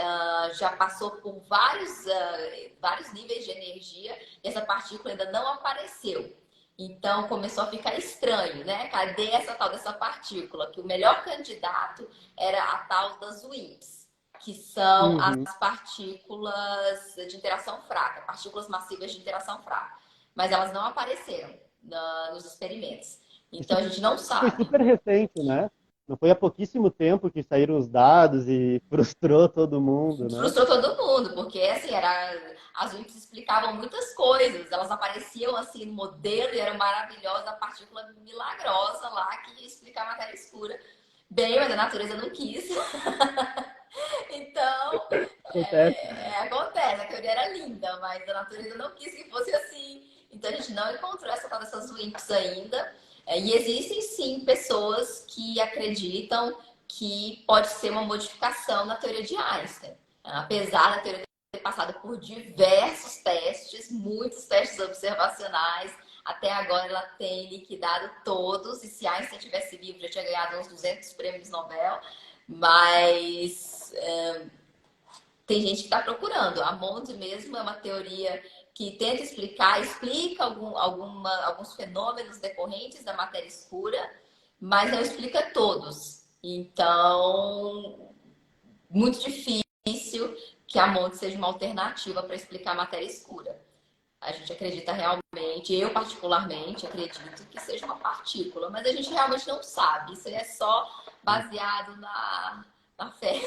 já passou por vários níveis de energia e essa partícula ainda não apareceu. Então começou a ficar estranho, né? Cadê essa tal dessa partícula? Que o melhor candidato era a tal das WIMPs, que são as Uhum. partículas de interação fraca, partículas massivas de interação fraca. Mas elas não apareceram nos experimentos. Isso Então a gente não foi sabe. super recente, né? Não foi há pouquíssimo tempo que saíram os dados e frustrou todo mundo, né? Frustrou todo mundo, porque assim, as UIPs explicavam muitas coisas, elas apareciam assim no modelo e eram maravilhosas, a partícula milagrosa lá que ia explicar a matéria escura. Bem, mas a natureza não quis. Então, Acontece. acontece, a teoria era linda, mas a natureza não quis que fosse assim. Então a gente não encontrou essa tal dessas WIMPs ainda. E existem sim pessoas que acreditam que pode ser uma modificação na teoria de Einstein. Apesar da teoria ter passado por diversos testes, muitos testes observacionais, até agora ela tem liquidado todos, e se Einstein tivesse vivo já tinha ganhado uns 200 prêmios Nobel, mas tem gente que está procurando. A Monde mesmo é uma teoria que tenta explicar, explica alguns fenômenos decorrentes da matéria escura, mas não explica todos. Então, muito difícil que a Monde seja uma alternativa para explicar a matéria escura. A gente acredita realmente, eu particularmente acredito que seja uma partícula, mas a gente realmente não sabe. Isso é só baseado na fé.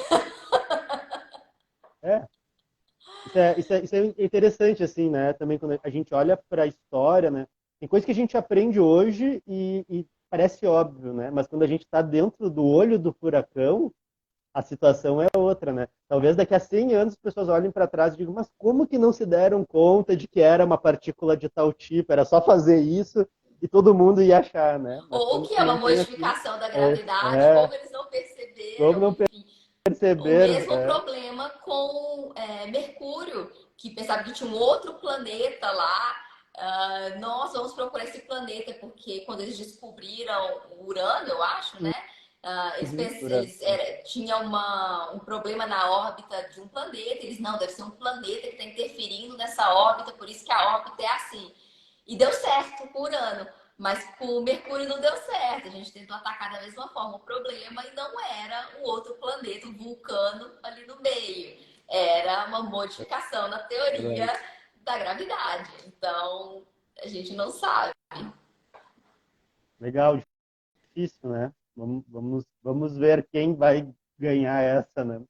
É, isso é interessante, assim, né? Também quando a gente olha para a história, né? Tem coisa que a gente aprende hoje e parece óbvio, né? Mas quando a gente está dentro do olho do furacão, a situação é outra, né? Talvez daqui a 100 anos as pessoas olhem para trás e digam, mas como que não se deram conta de que era uma partícula de tal tipo? Era só fazer isso e todo mundo ia achar, né? Mas Ou como que que é uma não tem assim, modificação da é, gravidade, é, como eles não como perceberam, não enfim. O perceberam, mesmo problema com Mercúrio, que pensava que tinha um outro planeta lá. Nós vamos procurar esse planeta, porque quando eles descobriram o Urano, eu acho, né? Urano. Tinham um problema na órbita de um planeta. Eles, não, deve ser um planeta que está interferindo nessa órbita, por isso que a órbita é assim. E deu certo com o Urano. Mas com o Mercúrio não deu certo. A gente tentou atacar da mesma forma o problema e não era um outro planeta, um vulcano ali no meio. Era uma modificação na teoria Verdade. da gravidade. Então, a gente não sabe. Legal, difícil, né? Vamos ver quem vai ganhar essa, né?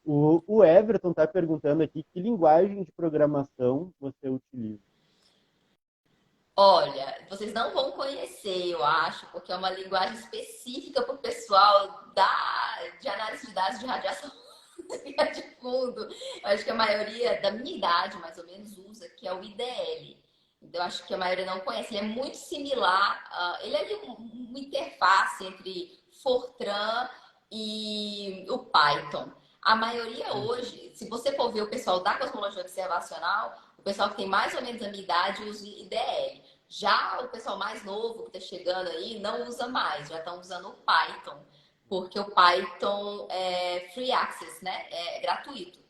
O Everton está perguntando aqui que linguagem de programação você utiliza. Olha, vocês não vão conhecer, eu acho, porque é uma linguagem específica para o pessoal de análise de dados de radiação de fundo. Eu acho que a maioria da minha idade, mais ou menos, usa, que é o IDL. Então, eu acho que a maioria não conhece. Ele é muito similar, ele é uma interface entre Fortran e o Python. A maioria hoje, se você for ver o pessoal da cosmologia observacional, o pessoal que tem mais ou menos a minha idade usa IDL. Já o pessoal mais novo que está chegando aí não usa mais, já estão usando o Python, porque o Python é free access, né? É gratuito.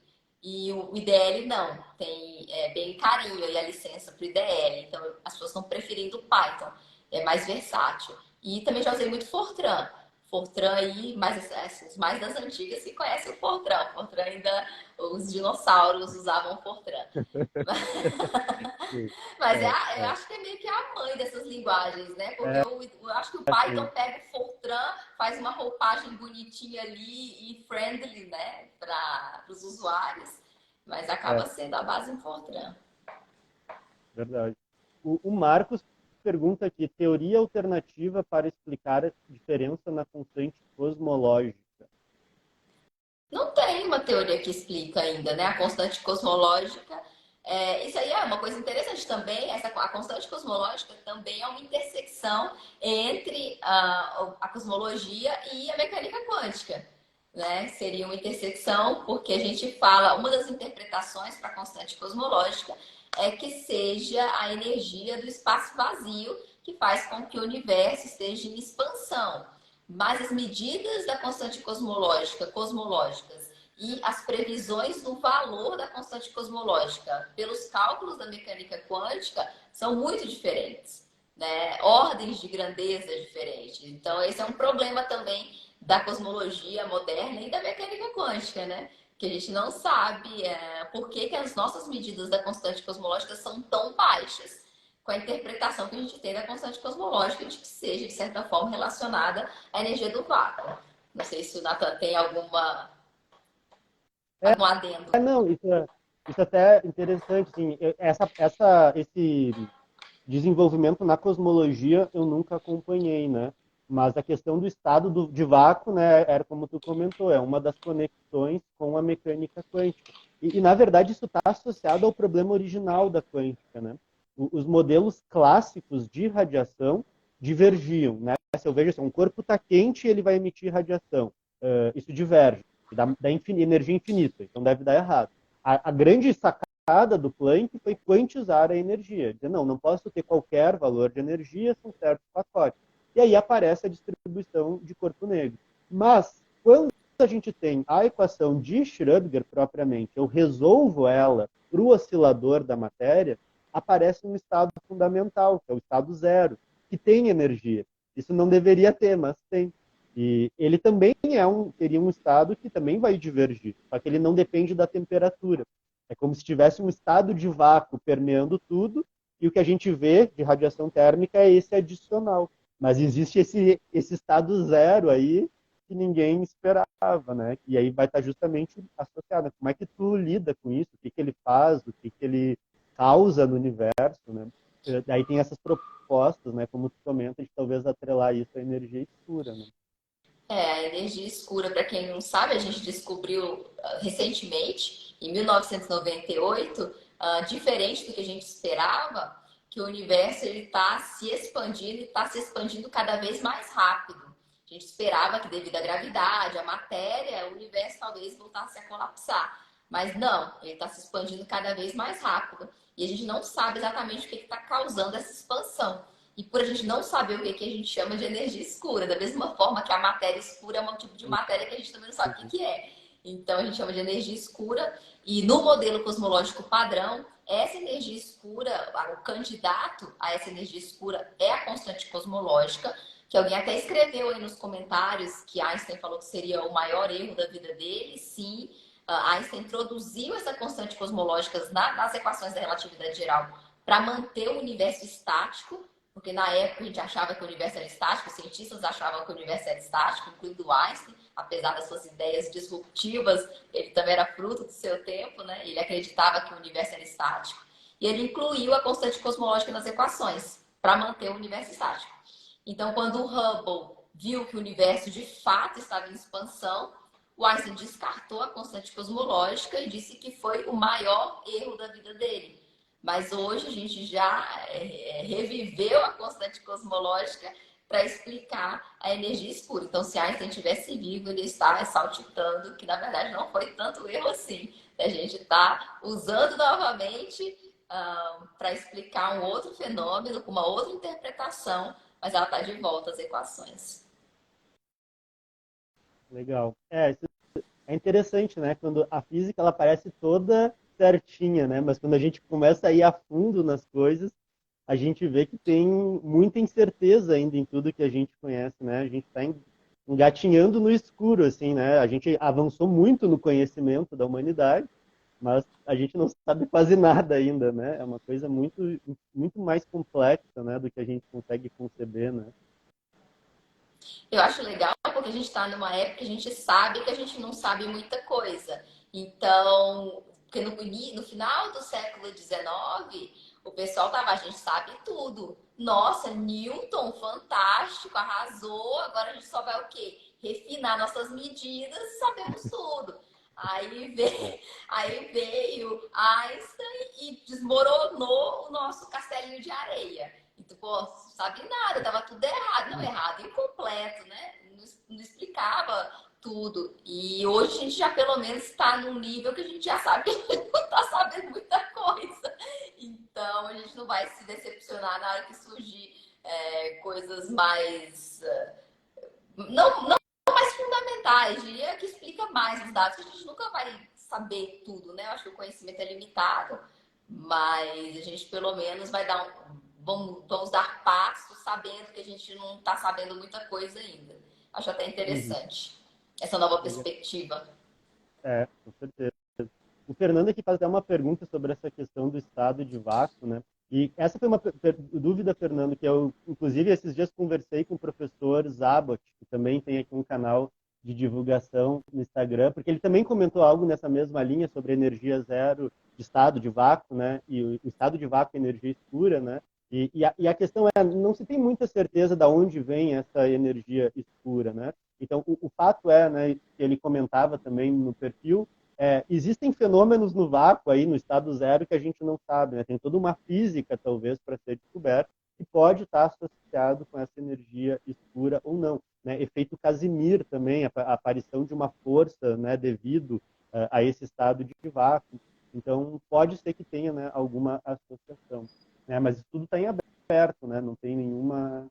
E o IDL não, tem bem carinho aí a licença para o IDL, então as pessoas estão preferindo o Python, é mais versátil. E também já usei muito Fortran. Fortran aí, os mais das antigas que conhecem o Fortran. O Fortran ainda, os dinossauros usavam o Fortran. Sim. Mas É, eu é, acho que é meio que a mãe dessas linguagens, né? Porque é eu acho que o assim, Python pega o Fortran, faz uma roupagem bonitinha ali e friendly, né? Para os usuários, mas acaba é sendo a base em Fortran. verdade. O Marcos pergunta aqui, teoria alternativa para explicar a diferença na constante cosmológica. Não tem uma teoria que explica ainda, né? A constante cosmológica. Isso aí é uma coisa interessante também. A constante cosmológica também é uma intersecção entre a cosmologia e a mecânica quântica, né? Seria uma intersecção porque a gente fala, uma das interpretações para a constante cosmológica é que seja a energia do espaço vazio que faz com que o universo esteja em expansão. mas as medidas da constante cosmológicas e as previsões do valor da constante cosmológica pelos cálculos da mecânica quântica são muito diferentes, né? Ordens de grandeza diferentes. Então, esse é um problema também da cosmologia moderna e da mecânica quântica, né? Que a gente não sabe por que as nossas medidas da constante cosmológica são tão baixas, com a interpretação que a gente tem da constante cosmológica de que seja, de certa forma, relacionada à energia do vácuo. Não sei se o Nathan tem algum adendo. Não, isso até é interessante, assim, esse desenvolvimento na cosmologia eu nunca acompanhei, né? Mas a questão do estado de vácuo, né, era como tu comentou, é uma das conexões com a mecânica quântica. Na verdade, isso está associado ao problema original da quântica, né? Os modelos clássicos de radiação divergiam, né? Se eu vejo assim, um corpo está quente, ele vai emitir radiação. Isso diverge, dá energia infinita, então deve dar errado. A grande sacada do Planck foi quantizar a energia. Dizer, não posso ter qualquer valor de energia, são certos pacotes. E aí aparece a distribuição de corpo negro. Mas, quando a gente tem a equação de Schrödinger propriamente, eu resolvo ela para o oscilador da matéria, aparece um estado fundamental, que é o estado zero, que tem energia. Isso não deveria ter, mas tem. E ele também teria um estado que também vai divergir, só que ele não depende da temperatura. É como se tivesse um estado de vácuo permeando tudo, e o que a gente vê de radiação térmica é esse adicional. Mas existe esse estado zero aí que ninguém esperava, né? E aí vai estar justamente associado. Como é que tu lida com isso? O que ele faz? O que ele causa no universo, né? Daí tem essas propostas, né? Como tu comenta, de talvez atrelar isso à energia escura, né? A energia escura, para quem não sabe, a gente descobriu recentemente, em 1998, diferente do que a gente esperava, que o universo está se expandindo e está se expandindo cada vez mais rápido. A gente esperava que, devido à gravidade, à matéria, o universo talvez voltasse a colapsar. Mas não, ele está se expandindo cada vez mais rápido. E a gente não sabe exatamente o que está causando essa expansão. E por a gente não saber o que a gente chama de energia escura, da mesma forma que a matéria escura é um tipo de matéria que a gente também não sabe o que é. Então a gente chama de energia escura. E no modelo cosmológico padrão, essa energia escura, o candidato a essa energia escura é a constante cosmológica, que alguém até escreveu aí nos comentários que Einstein falou que seria o maior erro da vida dele. Sim, Einstein introduziu essa constante cosmológica nas equações da relatividade geral para manter o universo estático, porque na época a gente achava que o universo era estático, os cientistas achavam que o universo era estático, incluindo Einstein, apesar das suas ideias disruptivas, ele também era fruto do seu tempo, né? Ele acreditava que o universo era estático. E ele incluiu a constante cosmológica nas equações para manter o universo estático. Então, quando o Hubble viu que o universo de fato estava em expansão, o Einstein descartou a constante cosmológica e disse que foi o maior erro da vida dele. Mas hoje a gente já reviveu a constante cosmológica para explicar a energia escura. Então, se Einstein estivesse vivo, ele está saltitando que, na verdade, não foi tanto erro assim. A gente está usando novamente para explicar um outro fenômeno, com uma outra interpretação, mas ela está de volta às equações. Legal. Isso é interessante, né? Quando a física ela parece toda certinha, né? Mas quando a gente começa a ir a fundo nas coisas, a gente vê que tem muita incerteza ainda em tudo que a gente conhece, né? A gente está engatinhando no escuro, assim, né? A gente avançou muito no conhecimento da humanidade, mas a gente não sabe quase nada ainda, né? É uma coisa muito, muito mais complexa, né? Do que a gente consegue conceber, né? Eu acho legal porque a gente está numa época que a gente sabe que a gente não sabe muita coisa. Então, porque no final do século XIX, o pessoal tava, a gente sabe tudo. Nossa, Newton, fantástico, arrasou. Agora a gente só vai o quê? Refinar nossas medidas e sabemos tudo. Aí veio Einstein e desmoronou o nosso castelinho de areia. Então, pô, sabe nada, tava tudo errado. Não, errado, incompleto, né? Não explicava tudo. E hoje a gente já pelo menos está num nível que a gente já sabe que a gente não está sabendo muita coisa. Então a gente não vai se decepcionar na hora que surgir coisas não mais fundamentais, diria que explica mais os dados. A gente nunca vai saber tudo, né? Eu acho que o conhecimento é limitado, mas a gente pelo menos vai dar vamos dar passos sabendo que a gente não está sabendo muita coisa ainda. Acho até Uhum. interessante essa nova Legal. perspectiva. Com certeza. O Fernando aqui faz até uma pergunta sobre essa questão do estado de vácuo, né? E essa foi uma dúvida, Fernando, que eu, inclusive, esses dias conversei com o professor Zabot, que também tem aqui um canal de divulgação no Instagram, porque ele também comentou algo nessa mesma linha sobre energia zero, de estado de vácuo, né? E o estado de vácuo é energia escura, né? E a questão é, não se tem muita certeza de onde vem essa energia escura, né? Então, o fato é, né, que ele comentava também no perfil, existem fenômenos no vácuo aí, no estado zero, que a gente não sabe, né? Tem toda uma física, talvez, para ser descoberta, que pode estar associado com essa energia escura ou não, né? Efeito Casimir também, a aparição de uma força, né, devido a esse estado de vácuo. Então, pode ser que tenha, né, alguma associação, né? Mas isso tudo está em aberto, né? Não tem nenhuma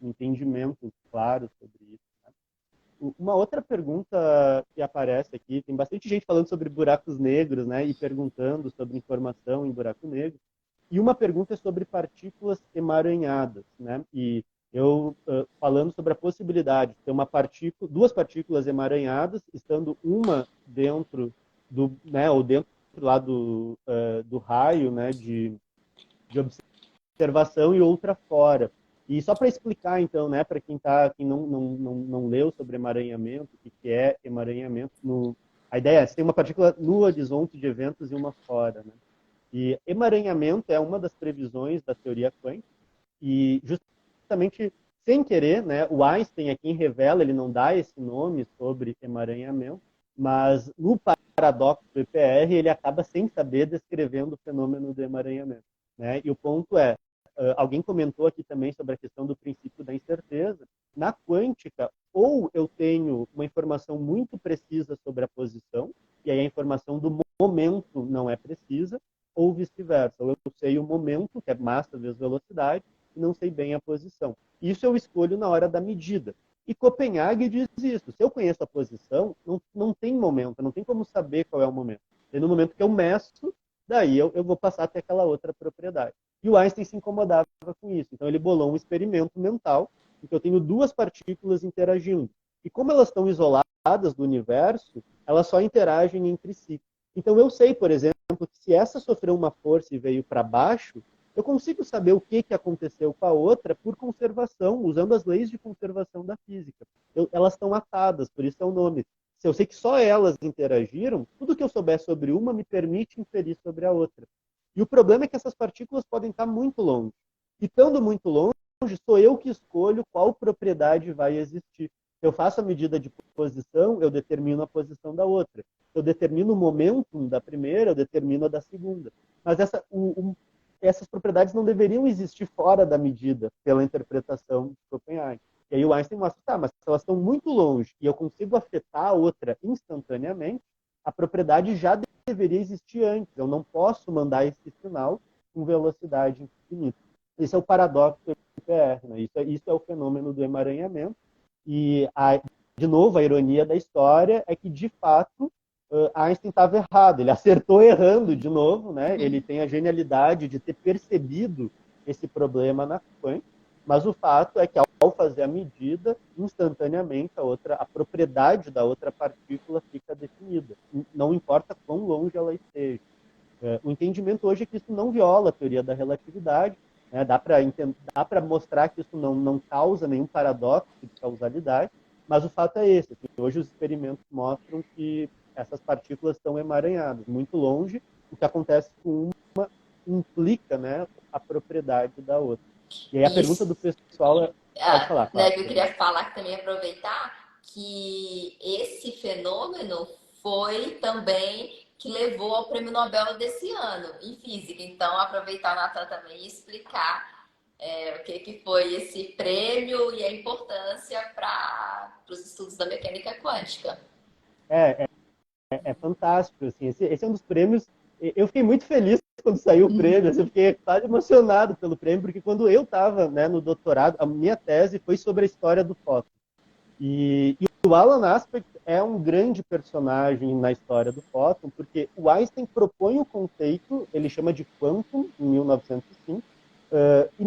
entendimento claro sobre isso. Uma outra pergunta que aparece aqui, tem bastante gente falando sobre buracos negros, né, e perguntando sobre informação em buraco negro. E uma pergunta é sobre partículas emaranhadas, né? E eu falando sobre a possibilidade de ter duas partículas emaranhadas, estando uma dentro do, né, ou dentro lá do raio, né, de observação e outra fora. E só para explicar, então, né, para quem não leu sobre emaranhamento, o que é emaranhamento, a ideia é, você tem uma partícula no horizonte de eventos e uma fora. Né? E emaranhamento é uma das previsões da teoria quântica, e justamente sem querer, né, o Einstein é quem revela, ele não dá esse nome sobre emaranhamento, mas no paradoxo do EPR ele acaba sem saber descrevendo o fenômeno do emaranhamento. Né? E o ponto é, alguém comentou aqui também sobre a questão do princípio da incerteza. Na quântica, ou eu tenho uma informação muito precisa sobre a posição, e aí a informação do momento não é precisa, ou vice-versa. Ou eu sei o momento, que é massa vezes velocidade, e não sei bem a posição. Isso eu escolho na hora da medida. E Copenhague diz isso. Se eu conheço a posição, não tem momento, não tem como saber qual é o momento. E no momento que eu meço, daí eu vou passar até aquela outra propriedade. E o Einstein se incomodava com isso. Então ele bolou um experimento mental em que eu tenho duas partículas interagindo. E como elas estão isoladas do universo, elas só interagem entre si. Então eu sei, por exemplo, que se essa sofreu uma força e veio para baixo, eu consigo saber o que aconteceu com a outra por conservação, usando as leis de conservação da física. Elas estão atadas, por isso é o nome. Se eu sei que só elas interagiram, tudo que eu souber sobre uma me permite inferir sobre a outra. E o problema é que essas partículas podem estar muito longe. E estando muito longe, sou eu que escolho qual propriedade vai existir. Se eu faço a medida de posição, eu determino a posição da outra. Se eu determino o momentum da primeira, eu determino a da segunda. Mas essas propriedades não deveriam existir fora da medida, pela interpretação de Copenhague. E aí o Einstein mostra, tá, mas se elas estão muito longe e eu consigo afetar a outra instantaneamente, a propriedade já deveria existir antes. Eu não posso mandar esse sinal com velocidade infinita. Esse é o paradoxo do EPR. Né? Isso é o fenômeno do emaranhamento. E, de novo, a ironia da história é que, de fato, Einstein estava errado. Ele acertou errando de novo. Né? Ele tem a genialidade de ter percebido esse problema na quântica. Mas o fato é que, ao fazer a medida, instantaneamente a propriedade da outra partícula fica definida. Não importa quão longe ela esteja. O entendimento hoje é que isso não viola a teoria da relatividade. Né? Dá para mostrar que isso não causa nenhum paradoxo de causalidade, mas o fato é esse. Que hoje os experimentos mostram que essas partículas estão emaranhadas, muito longe. O que acontece com uma implica, né, a propriedade da outra. E aí a pergunta do pessoal é... Pode falar, Né, claro. que eu queria falar que também aproveitar que esse fenômeno foi também que levou ao Prêmio Nobel desse ano em física. Então, aproveitar o Natan também e explicar o que foi esse prêmio e a importância para os estudos da mecânica quântica. É fantástico. Assim, esse é um dos prêmios. Eu fiquei muito feliz quando saiu o prêmio. Assim, eu fiquei quase emocionado pelo prêmio, porque quando eu estava, né, no doutorado, a minha tese foi sobre a história do fóton. E o Alan Aspect é um grande personagem na história do fóton, porque o Einstein propõe o conceito, ele chama de quantum, em 1905, e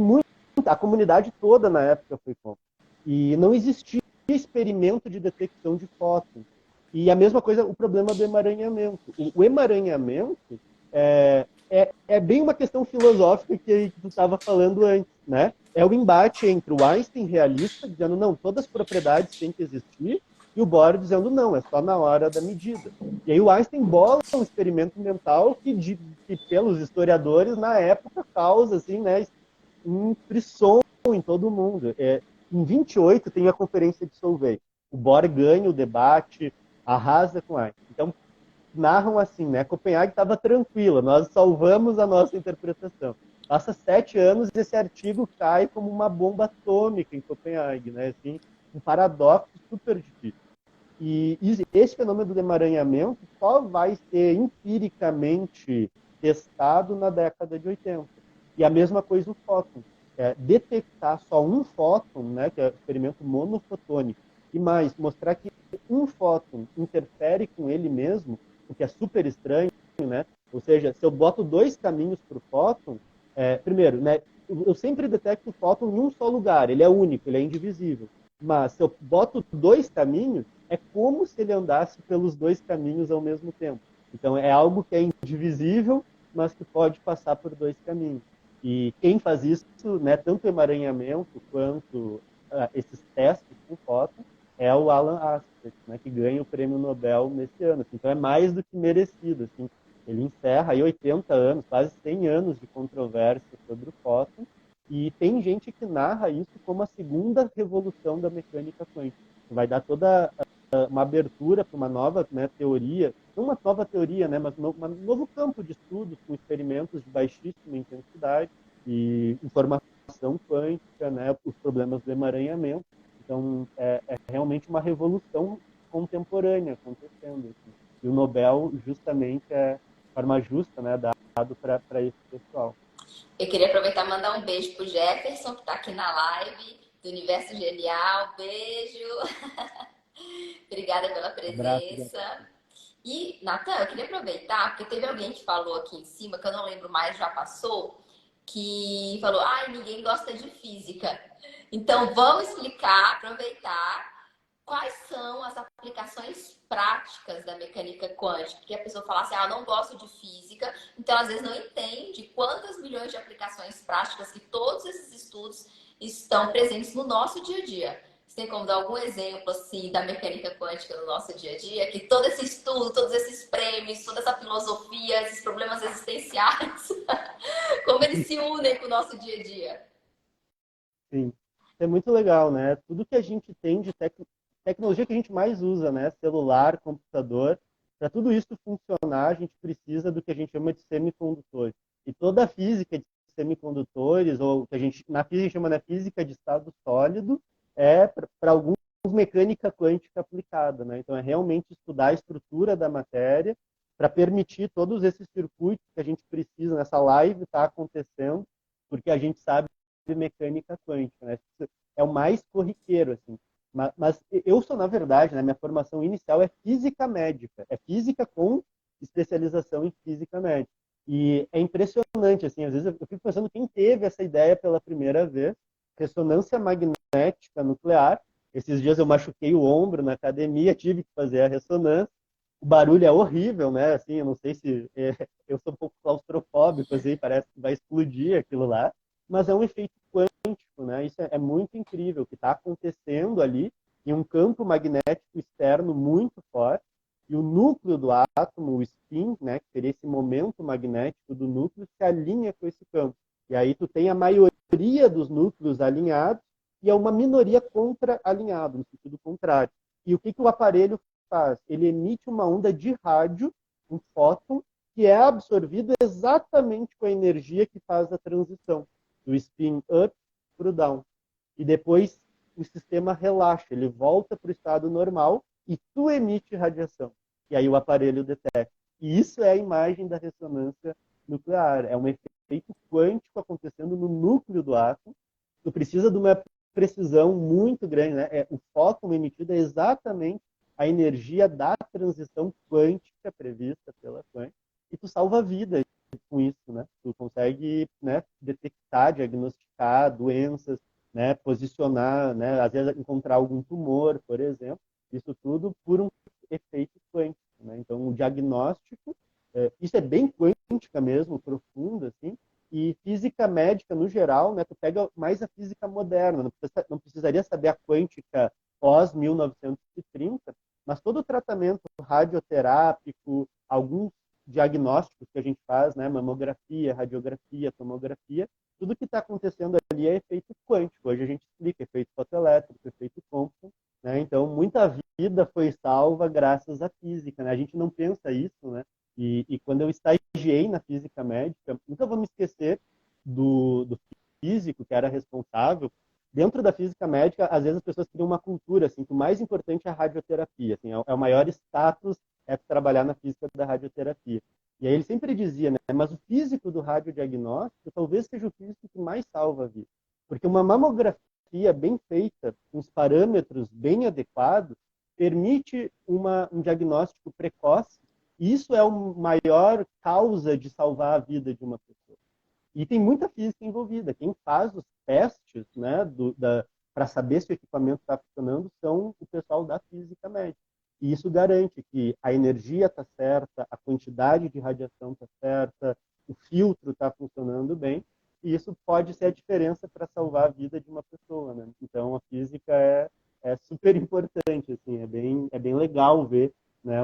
a comunidade toda na época foi contra. E não existia experimento de detecção de fótons. E a mesma coisa, o problema do emaranhamento. O emaranhamento é bem uma questão filosófica que tu estava falando antes, né? É o embate entre o Einstein realista, dizendo, não, todas as propriedades têm que existir, e o Bohr dizendo, não, é só na hora da medida. E aí o Einstein bola um experimento mental que pelos historiadores, na época, causa, assim, né, um frisson em todo mundo. Em 28 tem a conferência de Solvay. O Bohr ganha o debate, arrasa com Einstein. Então, narram assim, né? Copenhague estava tranquila, nós salvamos a nossa interpretação. Passa 7 anos e esse artigo cai como uma bomba atômica em Copenhague, né? Assim, um paradoxo super difícil. E esse fenômeno do emaranhamento só vai ser empiricamente testado na década de 80. E a mesma coisa o fóton. Detectar só um fóton, né, que é o experimento monofotônico, e mais, mostrar que um fóton interfere com ele mesmo, o que é super estranho, né? Ou seja, se eu boto 2 caminhos para o fóton, primeiro, né, eu sempre detecto o fóton em um só lugar, ele é único, ele é indivisível. Mas se eu boto 2 caminhos, é como se ele andasse pelos 2 caminhos ao mesmo tempo. Então é algo que é indivisível, mas que pode passar por 2 caminhos. E quem faz isso, né, tanto o emaranhamento quanto esses testes com fóton, é o Alan Aspect, né, que ganha o prêmio Nobel nesse ano. Assim. Então é mais do que merecido. Assim. Ele encerra aí 80 anos, quase 100 anos de controvérsia sobre o fóton, e tem gente que narra isso como a segunda revolução da mecânica quântica. Vai dar toda uma abertura para uma nova, né, teoria, não uma nova teoria, né, mas um novo campo de estudos com experimentos de baixíssima intensidade e informação quântica, né, os problemas do emaranhamento. Então, é realmente uma revolução contemporânea acontecendo. Assim. E o Nobel, justamente, é forma justa, né, dado para esse pessoal. Eu queria aproveitar e mandar um beijo pro Jefferson, que está aqui na live do Universo Genial. Beijo! Obrigada pela Um abraço. presença. E, Natan, eu queria aproveitar, porque teve alguém que falou aqui em cima, que eu não lembro mais, já passou, que falou, ai, ninguém gosta de física. Então, vamos explicar, aproveitar, quais são as aplicações práticas da mecânica quântica. Porque a pessoa fala assim, ah, eu não gosto de física, então às vezes não entende quantas milhões de aplicações práticas que todos esses estudos estão presentes no nosso dia a dia. Você tem como dar algum exemplo assim da mecânica quântica no nosso dia a dia? Que todo esse estudo, todos esses prêmios, toda essa filosofia, esses problemas existenciais, como eles se unem com o nosso dia a dia? Sim. É muito legal, né? Tudo que a gente tem de tecnologia que a gente mais usa, né? Celular, computador, para tudo isso funcionar, a gente precisa do que a gente chama de semicondutores. E toda a física de semicondutores, ou que a gente na física chama de física de estado sólido, é para alguns mecânica quântica aplicada, né? Então é realmente estudar a estrutura da matéria para permitir todos esses circuitos que a gente precisa nessa live está acontecendo, porque a gente sabe de mecânica quântica, né? É o mais corriqueiro, assim. Mas eu sou, na verdade, né, minha formação inicial é física médica, é física com especialização em física médica. E é impressionante, assim, às vezes eu fico pensando quem teve essa ideia pela primeira vez, ressonância magnética nuclear. Esses dias eu machuquei o ombro na academia, tive que fazer a ressonância. O barulho é horrível, né? Assim, eu não sei se eu sou um pouco claustrofóbico, assim, parece que vai explodir aquilo lá, mas é um efeito quântico, né? Isso é muito incrível, que está acontecendo ali em um campo magnético externo muito forte, e o núcleo do átomo, o spin, né, que seria esse momento magnético do núcleo, se alinha com esse campo. E aí tu tem a maioria dos núcleos alinhados e é uma minoria contra-alinhado, no sentido contrário. E o que o aparelho faz? Ele emite uma onda de rádio, um fóton, que é absorvido exatamente com a energia que faz a transição do spin up para o down. E depois o sistema relaxa, ele volta para o estado normal e tu emite radiação. E aí o aparelho detecta. E isso é a imagem da ressonância nuclear. É um efeito quântico acontecendo no núcleo do átomo. Tu precisa de uma precisão muito grande, né? O fóton emitido é exatamente a energia da transição quântica prevista pela quântica, e tu salva a vida com isso, né? Tu consegue, né, detectar, diagnosticar doenças, né, posicionar, né, às vezes encontrar algum tumor, por exemplo, isso tudo por um efeito quântico, né? Então, o diagnóstico, isso é bem quântica mesmo, profundo, assim, e física médica, no geral, né, tu pega mais a física moderna, não precisaria saber a quântica pós-1930, mas todo o tratamento radioterápico, alguns diagnósticos que a gente faz, né, mamografia, radiografia, tomografia, tudo que está acontecendo ali é efeito quântico. Hoje a gente explica efeito fotoelétrico, efeito Compton, né? Então, muita vida foi salva graças à física, né? A gente não pensa isso, né? E quando eu estagiei na física médica, nunca vou me esquecer do físico que era responsável. Dentro da física médica, às vezes as pessoas criam uma cultura assim, que o mais importante é a radioterapia, assim, é o maior status é trabalhar na física da radioterapia. E aí ele sempre dizia, né, mas o físico do radiodiagnóstico talvez seja o físico que mais salva a vida. Porque uma mamografia bem feita, com os parâmetros bem adequados, permite um diagnóstico precoce. E isso é a maior causa de salvar a vida de uma pessoa. E tem muita física envolvida. Quem faz os testes, né, para saber se o equipamento está funcionando são o pessoal da física médica. E isso garante que a energia está certa, a quantidade de radiação está certa, o filtro está funcionando bem. E isso pode ser a diferença para salvar a vida de uma pessoa, né? Então, a física é super importante, assim, é bem legal ver, né,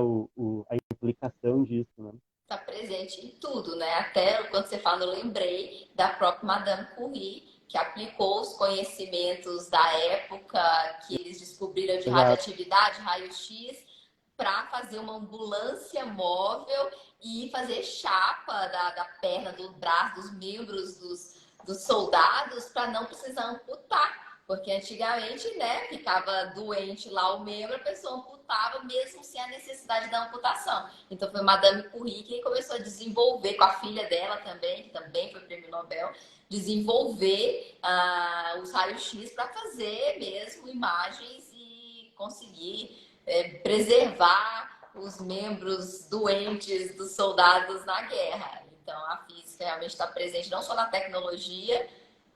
a implicação disso, né? Está presente em tudo, né? Até quando você fala, eu lembrei da própria Madame Curie, que aplicou os conhecimentos da época que eles descobriram de Exato. radioatividade, raio-x, para fazer uma ambulância móvel e fazer chapa da perna, do braço, dos membros dos soldados para não precisar amputar. Porque antigamente, né, ficava doente lá o membro, a pessoa amputava mesmo sem a necessidade da amputação. Então foi Madame Curie que começou a desenvolver, com a filha dela também, que também foi prêmio Nobel, desenvolver os raios-x para fazer mesmo imagens e conseguir preservar os membros doentes dos soldados na guerra. Então a física realmente está presente não só na tecnologia,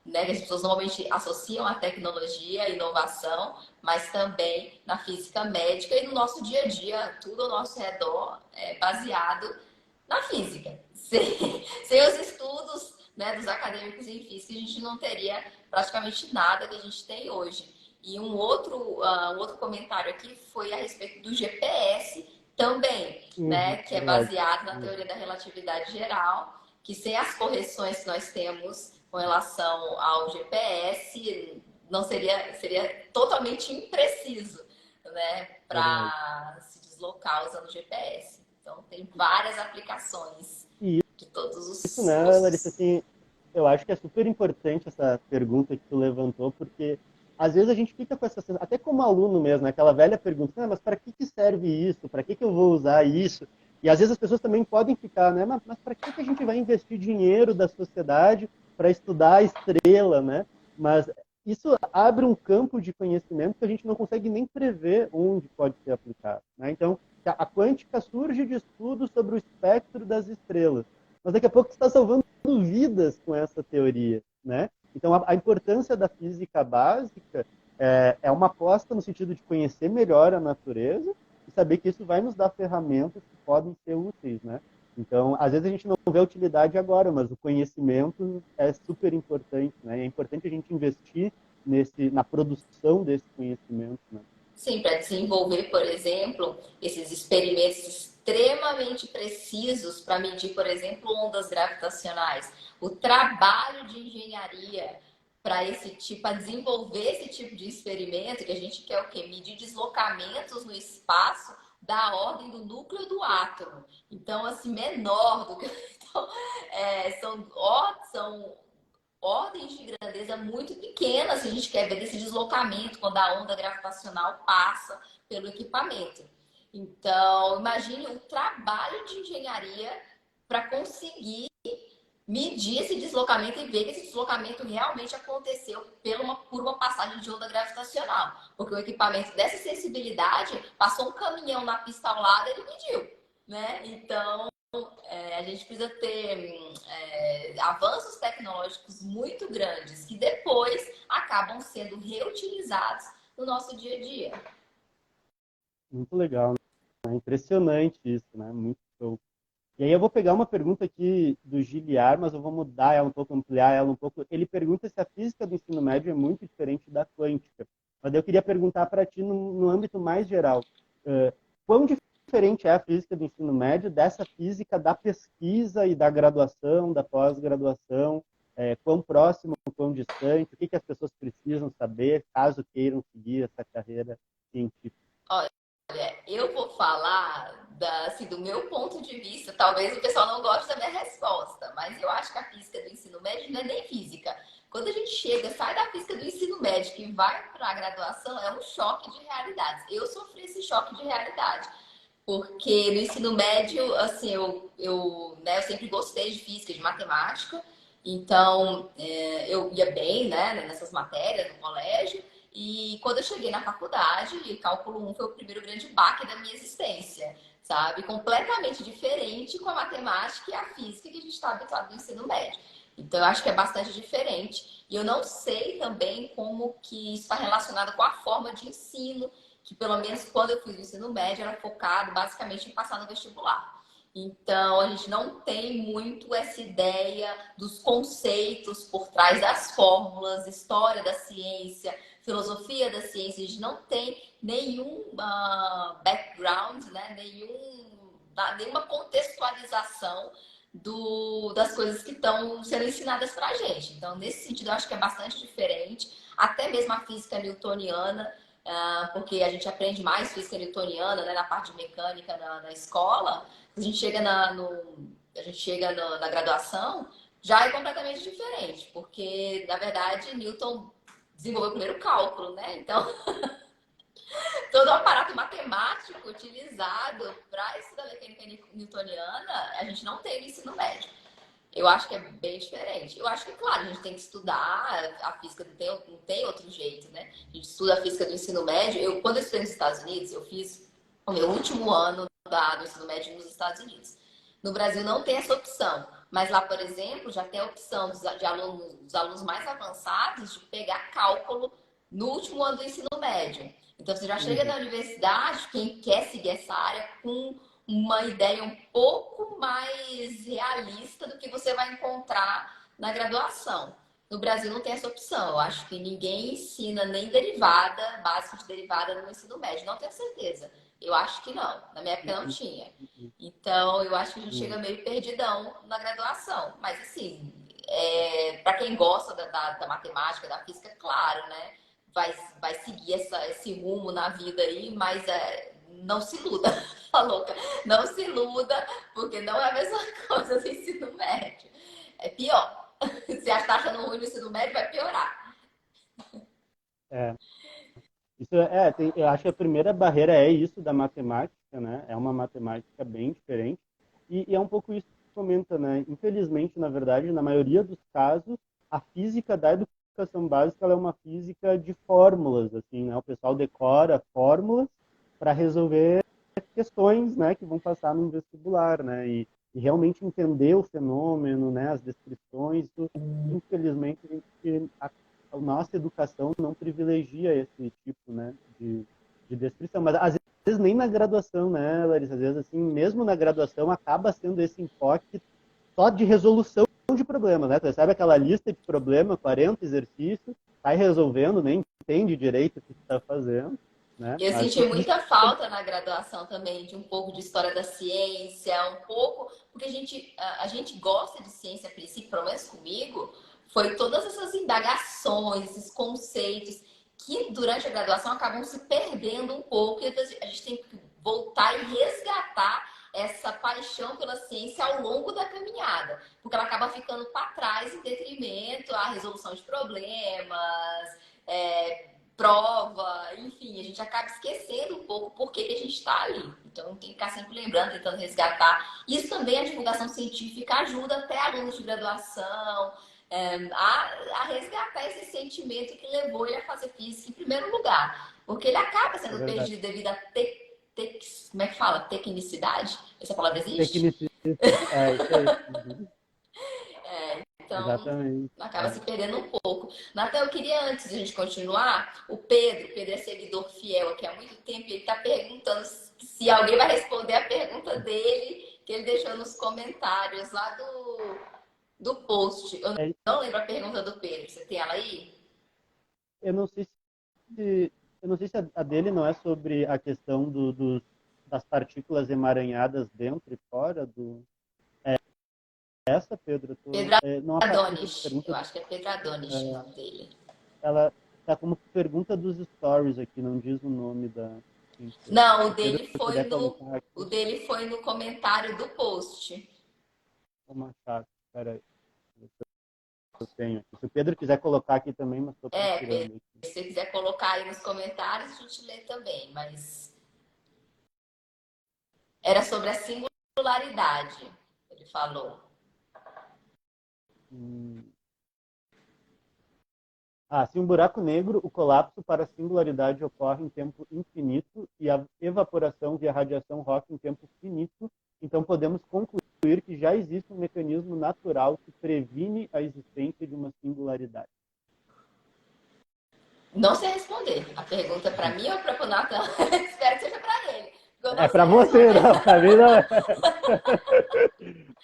né, que as pessoas normalmente associam a tecnologia, a inovação, mas também na física médica e no nosso dia a dia, tudo ao nosso redor é baseado na física. Sem os estudos, né, dos acadêmicos em física, a gente não teria praticamente nada que a gente tem hoje. E um outro comentário aqui foi a respeito do GPS também, né, que é Verdade. baseado na teoria da relatividade geral, que sem as correções que nós temos com relação ao GPS, não seria totalmente impreciso, né, para se deslocar usando o GPS. Então, tem várias aplicações E de todos isso, os, né, Larissa, os... assim, eu acho que é super importante essa pergunta que tu levantou, porque às vezes a gente fica com essa sensação, até como aluno mesmo, né, aquela velha pergunta, mas para que serve isso? Para que eu vou usar isso? E às vezes as pessoas também podem ficar, né, mas para que a gente vai investir dinheiro da sociedade para estudar a estrela, né? Mas isso abre um campo de conhecimento que a gente não consegue nem prever onde pode ser aplicado, né? Então, a quântica surge de estudos sobre o espectro das estrelas, mas daqui a pouco você está salvando vidas com essa teoria, né? Então, a importância da física básica é uma aposta no sentido de conhecer melhor a natureza e saber que isso vai nos dar ferramentas que podem ser úteis, né? Então, às vezes a gente não vê a utilidade agora, mas o conhecimento é super importante, né? É importante a gente investir na produção desse conhecimento, né? Sim, para desenvolver, por exemplo, esses experimentos extremamente precisos para medir, por exemplo, ondas gravitacionais. O trabalho de engenharia para desenvolver esse tipo de experimento, que a gente quer o quê? Medir deslocamentos no espaço da ordem do núcleo do átomo. Então, assim, menor do que. Então, são ordens de grandeza muito pequenas se a gente quer ver esse deslocamento quando a onda gravitacional passa pelo equipamento. Então, imagine o trabalho de engenharia para conseguir medir esse deslocamento e ver que esse deslocamento realmente aconteceu por uma passagem de onda gravitacional. Porque o equipamento dessa sensibilidade passou um caminhão na pista ao lado e ele mediu, né? Então, a gente precisa ter avanços tecnológicos muito grandes que depois acabam sendo reutilizados no nosso dia a dia. Muito legal, né? Impressionante isso, né? Muito show. E aí eu vou pegar uma pergunta aqui do Giliar, mas eu vou mudar ela um pouco, ampliar ela um pouco. Ele pergunta se a física do ensino médio é muito diferente da quântica. Mas eu queria perguntar para ti no âmbito mais geral. Quão diferente é a física do ensino médio dessa física da pesquisa e da graduação, da pós-graduação? Quão próximo, quão distante? O que as pessoas precisam saber caso queiram seguir essa carreira científica? Olha, eu vou falar assim, do meu ponto de vista. Talvez o pessoal não goste da minha resposta, mas eu acho que a física do ensino médio não é nem física. Quando a gente sai da física do ensino médio e vai para a graduação, é um choque de realidades. Eu sofri esse choque de realidade, porque no ensino médio, assim, eu sempre gostei de física, de matemática, então eu ia bem, né, nessas matérias no colégio. E quando eu cheguei na faculdade, cálculo 1 foi o primeiro grande baque da minha existência, sabe? Completamente diferente com a matemática e a física que a gente está habituado no ensino médio. Então, eu acho que é bastante diferente. E eu não sei também como que isso está relacionado com a forma de ensino, que pelo menos quando eu fiz o ensino médio era focado basicamente em passar no vestibular. Então, a gente não tem muito essa ideia dos conceitos por trás das fórmulas, história da ciência, filosofia da ciência. A gente não tem nenhum background, né? Nenhuma contextualização das coisas que estão sendo ensinadas para a gente. Então, nesse sentido, eu acho que é bastante diferente. Até mesmo a física newtoniana, porque a gente aprende mais física newtoniana, né, na parte de mecânica na escola. A gente chega na graduação, já é completamente diferente, porque, na verdade, Newton desenvolveu o primeiro cálculo, né? Então, todo o aparato matemático utilizado para estudar mecânica newtoniana, a gente não tem no ensino médio. Eu acho que é bem diferente. Eu acho que, claro, a gente tem que estudar a física, não tem outro jeito, né? A gente estuda a física do ensino médio. Quando eu estudei nos Estados Unidos, eu fiz o meu último ano do ensino médio nos Estados Unidos. No Brasil não tem essa opção, mas lá, por exemplo, já tem a opção dos alunos mais avançados de pegar cálculo no último ano do ensino médio. Então, você já chega na universidade, quem quer seguir essa área, com uma ideia um pouco mais realista do que você vai encontrar na graduação. No Brasil não tem essa opção. Eu acho que ninguém ensina nem derivada, básico de derivada no ensino médio. Não tenho certeza. Eu acho que não. Na minha época não tinha. Então, eu acho que a gente chega meio perdidão na graduação. Mas, assim, para quem gosta da matemática, da física, claro, né? Vai seguir esse rumo na vida aí, mas não se iluda, tá louca? Não se iluda, porque não é a mesma coisa do ensino médio. É pior. Se a taxa no ruim no ensino médio, vai piorar. Isso eu acho que a primeira barreira é isso da matemática, né? É uma matemática bem diferente. E é um pouco isso que você comenta, né? Infelizmente, na verdade, na maioria dos casos, a física da educação básica ela é uma física de fórmulas, assim, né? O pessoal decora fórmulas para resolver questões, né, que vão passar no vestibular, né? E realmente entender o fenômeno, né, as descrições, isso, infelizmente, a nossa educação não privilegia esse tipo, né, de descrição. Mas às vezes nem na graduação, né, Larissa? Às vezes, assim, mesmo na graduação, acaba sendo esse enfoque só de resolução de problemas, né? Tu recebe aquela lista de problemas, 40 exercícios, sai resolvendo, nem entende direito o que tu está fazendo. Né? Eu Mas senti muita falta na graduação também de um pouco de história da ciência, um pouco, porque a gente gosta de ciência a princípio, pelo menos comigo, foi todas essas indagações, esses conceitos que durante a graduação acabam se perdendo um pouco e a gente tem que voltar e resgatar essa paixão pela ciência ao longo da caminhada, porque ela acaba ficando para trás em detrimento à resolução de problemas, prova, enfim, a gente acaba esquecendo um pouco por que a gente está ali. Então tem que ficar sempre lembrando, tentando resgatar. Isso também, a divulgação científica ajuda até alunos de graduação a resgatar esse sentimento que levou ele a fazer física em primeiro lugar. Porque ele acaba É sendo verdade. perdido devido a como é que fala? Tecnicidade? Essa palavra existe? Tecnicista. É, isso aí. Uhum. Então, Exatamente. acaba É. se perdendo um pouco. Natan, eu queria, antes de a gente continuar, o Pedro é seguidor fiel aqui há muito tempo, e ele está perguntando se alguém vai responder a pergunta dele, que ele deixou nos comentários lá do post. Eu É, não lembro a pergunta do Pedro. Você tem ela aí? eu não sei se eu não sei se a dele não é sobre a questão das partículas emaranhadas dentro e fora do essa, Pedro, Pedro não aparece Adonis. Eu pergunta, acho que é Pedro Adonis o nome dele. ela tá como pergunta dos stories aqui, não diz o nome da quem é. Não, Se o Pedro puder colocar o aqui, dele foi no comentário do post. vamos achar. Espera aí, eu tenho aqui. Se o Pedro quiser colocar aqui também, mas estou Pedro, procurando aqui. se você quiser colocar aí nos comentários, a gente lê também, mas era sobre a singularidade, ele falou. Hum. Se um buraco negro, o colapso para a singularidade ocorre em tempo infinito e a evaporação via radiação Rock em tempo finito, então podemos concluir que já existe um mecanismo natural que previne a existência de uma singularidade. Não sei responder. A pergunta é para mim ou para o Natan? Espero que seja para ele. Eu É não para sei você, responder. não, para mim não é.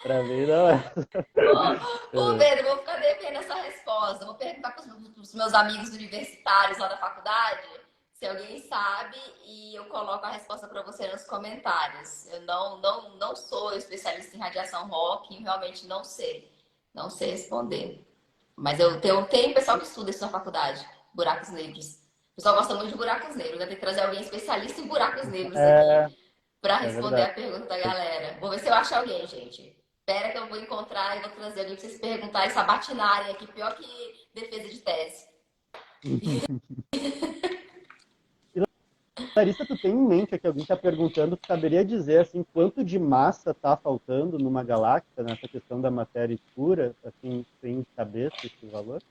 Para mim não é. Ô, Pedro, eu vou ficar devendo essa resposta. Vou perguntar para os meus amigos universitários lá da faculdade se alguém sabe e eu coloco a resposta para você nos comentários. Eu não sou especialista em radiação Hawking, realmente não sei. Não sei responder. Mas tenho pessoal que estuda isso na faculdade, buracos negros. O pessoal gosta muito de buracos negros. Vai ter que trazer alguém especialista em buracos negros aqui É, para é responder verdade. a pergunta da galera. Vou ver se eu acho alguém, gente. Espera que eu vou encontrar e vou trazer alguém para vocês perguntarem, sabatinarem aqui, pior que defesa de tese. Larissa, tu tem em mente que alguém está perguntando, tu saberia dizer assim, quanto de massa está faltando numa galáxia, nessa questão da matéria escura, assim, tem de cabeça esse valor?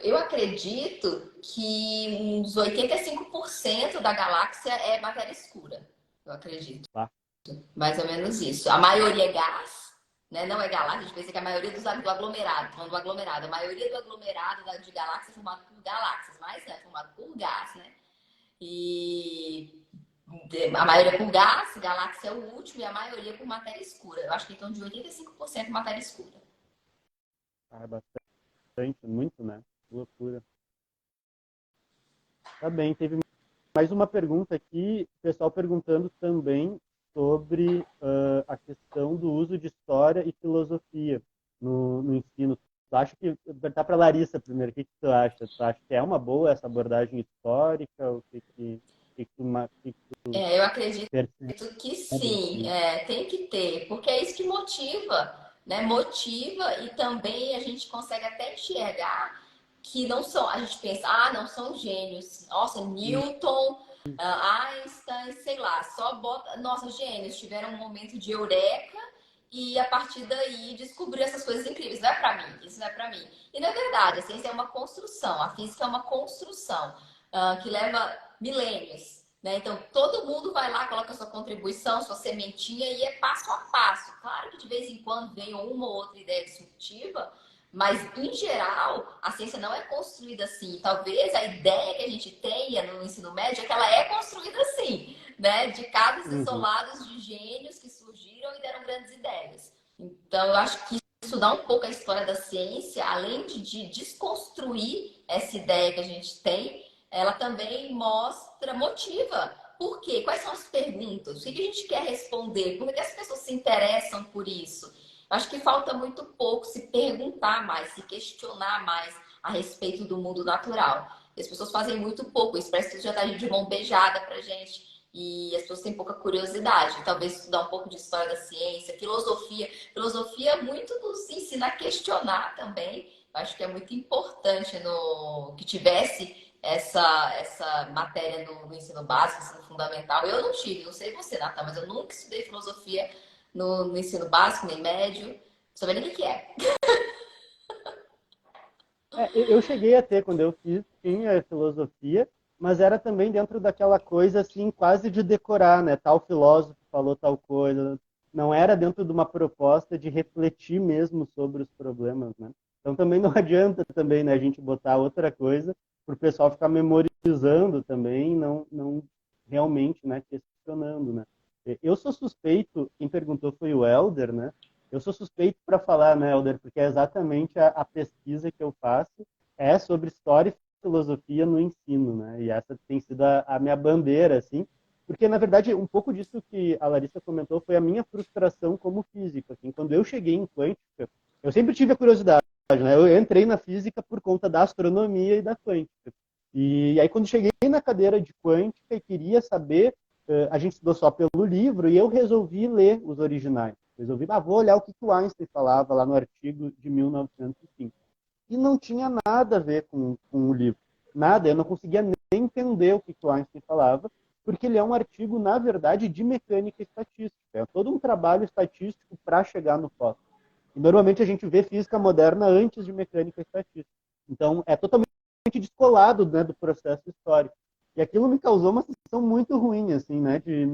Eu acredito que uns 85% da galáxia é matéria escura. Eu acredito. Tá. Mais ou menos isso. A maioria é gás, né? Não é galáxia. A gente pensa que a maioria do aglomerado, falando do aglomerado, a maioria do aglomerado de galáxias é formado por galáxias, mas é formado por gás, né? E a maioria por gás, galáxia é o último, e a maioria por matéria escura. Eu acho que então de 85% matéria escura. É bastante, muito, né? Que loucura. Tá bem, teve mais uma pergunta aqui, o pessoal perguntando também sobre a questão do uso de história e filosofia no ensino. Tu acha que, vou perguntar para a Larissa primeiro, o que tu acha? Tu acha que é uma boa essa abordagem histórica? O Eu acredito percebe que sim, assim? tem que ter, porque é isso que motiva, né? Motiva e também a gente consegue até enxergar que não são, a gente pensa, não são gênios. Nossa, Newton, Einstein, sei lá, só bota, nossa, gênios, tiveram um momento de eureka e a partir daí descobriu essas coisas incríveis. Não é para mim, isso não é para mim. E na verdade, a ciência é uma construção, a física é uma construção que leva milênios. Né? Então, todo mundo vai lá, coloca sua contribuição, sua sementinha e é passo a passo. Claro que de vez em quando vem uma ou outra ideia disruptiva, mas, em geral, a ciência não é construída assim. Talvez a ideia que a gente tenha no ensino médio é que ela é construída assim, né? De casos isolados de gênios que surgiram e deram grandes ideias. Então, eu acho que estudar um pouco a história da ciência, além de desconstruir essa ideia que a gente tem, ela também motiva. Por quê? Quais são as perguntas? O que a gente quer responder? Por que as pessoas se interessam por isso? Acho que falta muito pouco se perguntar mais, se questionar mais a respeito do mundo natural. E as pessoas fazem muito pouco. Isso parece que já está de mão beijada pra gente. E as pessoas têm pouca curiosidade. Talvez estudar um pouco de história da ciência, filosofia. Filosofia muito nos ensina a questionar também. Acho que é muito importante que tivesse essa matéria no ensino básico, ensino fundamental. Eu não tive, não sei você, Nata, mas eu nunca estudei filosofia no ensino básico, nem médio. Não sabia nem o que é. Eu cheguei a ter, quando eu fiz, tinha filosofia, mas era também dentro daquela coisa, assim, quase de decorar, né? Tal filósofo falou tal coisa. Não era dentro de uma proposta de refletir mesmo sobre os problemas, né? Então também não adianta também, né, a gente botar outra coisa para o pessoal ficar memorizando também, não realmente, né, questionando, né? Eu sou suspeito, quem perguntou foi o Helder, né? Eu sou suspeito para falar, né, Helder, porque é exatamente a pesquisa que eu faço é sobre história e filosofia no ensino, né? E essa tem sido a minha bandeira, assim, porque na verdade um pouco disso que a Larissa comentou foi a minha frustração como físico, assim, quando eu cheguei em quântica, eu sempre tive a curiosidade, né? Eu entrei na física por conta da astronomia e da quântica. E aí quando cheguei na cadeira de quântica e queria saber, a gente estudou só pelo livro e eu resolvi ler os originais. Resolvi, vou olhar o que o Einstein falava lá no artigo de 1905. E não tinha nada a ver com o livro. Nada, eu não conseguia nem entender o que o Einstein falava, porque ele é um artigo, na verdade, de mecânica estatística. É todo um trabalho estatístico para chegar no fósforo. E normalmente a gente vê física moderna antes de mecânica estatística. Então, é totalmente descolado, né, do processo histórico. E aquilo me causou uma sensação muito ruim, assim, né, de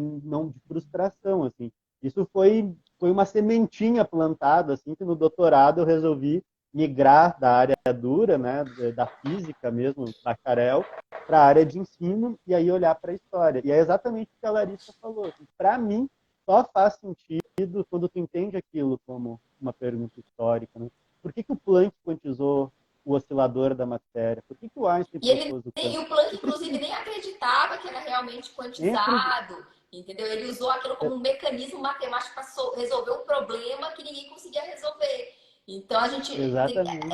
frustração, assim. Isso foi uma sementinha plantada, assim, que no doutorado eu resolvi migrar da área dura, né, da física mesmo, bacharel, para a área de ensino e aí olhar para a história. E é exatamente o que a Larissa falou. Assim, para mim, só faz sentido quando tu entende aquilo como uma pergunta histórica, né? Por que o Planck quantizou o oscilador da matéria? Por que o Einstein propôs o campo? E o Planck, inclusive, nem acreditava que era realmente Nem acredito. quantizado, entendeu? Ele usou aquilo como um mecanismo matemático para resolver um problema que ninguém conseguia resolver. Então, a gente Exatamente.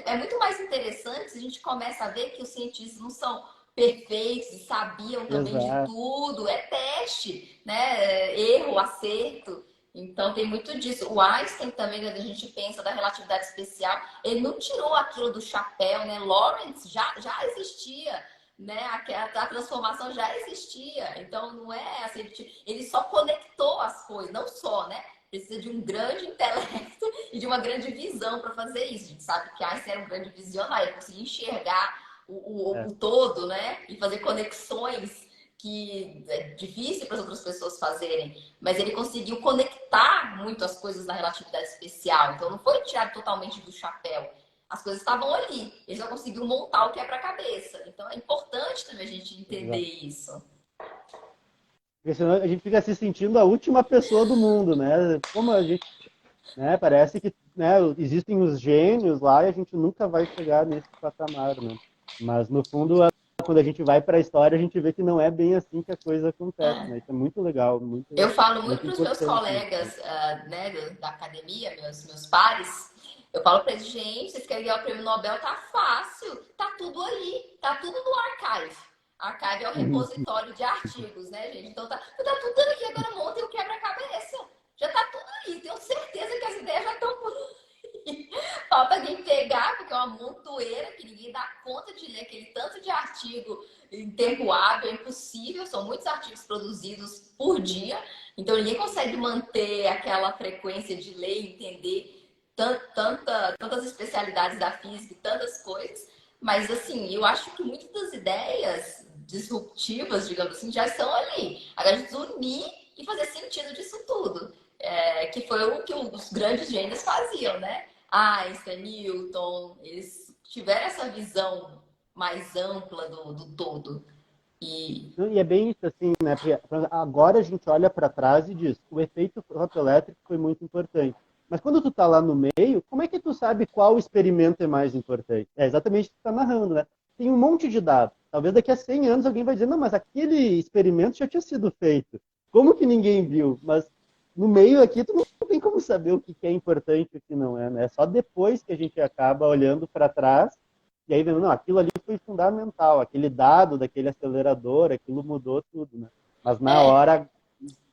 é muito mais interessante se a gente começa a ver que os cientistas não são perfeitos e sabiam também de Exato. tudo. É teste, né? Erro, acerto. Então, tem muito disso. O Einstein também, quando a gente pensa da relatividade especial, ele não tirou aquilo do chapéu, né? Lorentz já existia, né? A transformação já existia. Então, não é assim, ele só conectou as coisas, não só, né? Precisa de um grande intelecto e de uma grande visão para fazer isso. A gente sabe que Einstein era um grande visionário, conseguia enxergar o todo, né? E fazer conexões que é difícil para as outras pessoas fazerem, mas ele conseguiu conectar muito as coisas na relatividade especial. Então não foi tirado totalmente do chapéu. As coisas estavam ali. Ele só conseguiu montar o quebra-cabeça. Então é importante também a gente entender Exato. isso. Porque senão a gente fica se sentindo a última pessoa do mundo, né? Como a gente, né? Parece que, né, existem os gênios lá e a gente nunca vai chegar nesse patamar, né? Mas no fundo, quando a gente vai para a história, a gente vê que não é bem assim que a coisa acontece, né? Isso é muito legal, Eu falo muito muito para os meus importante isso. colegas né, da academia, meus pares. Eu falo para eles, gente, vocês querem ganhar o prêmio Nobel? Tá fácil, tá tudo ali, tá tudo no Archive. Archive é o repositório de artigos, né, gente? Então tá tudo aqui, agora montem o quebra-cabeça. Já tá tudo ali, tenho certeza que as ideias já estão por aí. Falta alguém pegar, porque é uma montoeira que ninguém dá conta de ler aquele tanto de artigo em tempo hábil, é impossível, são muitos artigos produzidos por dia, então ninguém consegue manter aquela frequência de ler e entender tantas especialidades da física e tantas coisas, mas assim, eu acho que muitas das ideias disruptivas, digamos assim, já estão ali. Agora a gente unir e fazer sentido disso tudo, que foi o que os grandes gênios faziam, né? Einstein, Newton, eles tiveram essa visão mais ampla do todo. E é bem isso, assim, né? Porque agora a gente olha para trás e diz, o efeito fotoelétrico foi muito importante. Mas quando tu tá lá no meio, como é que tu sabe qual experimento é mais importante? É exatamente o que tu tá narrando, né? Tem um monte de dados. Talvez daqui a 100 anos alguém vai dizer, não, mas aquele experimento já tinha sido feito. Como que ninguém viu? Mas no meio aqui tu não tem como saber o que é importante e o que não é, né? É só depois que a gente acaba olhando para trás e aí vendo, não, aquilo ali foi fundamental, aquele dado daquele acelerador, aquilo mudou tudo, né? Mas na É, hora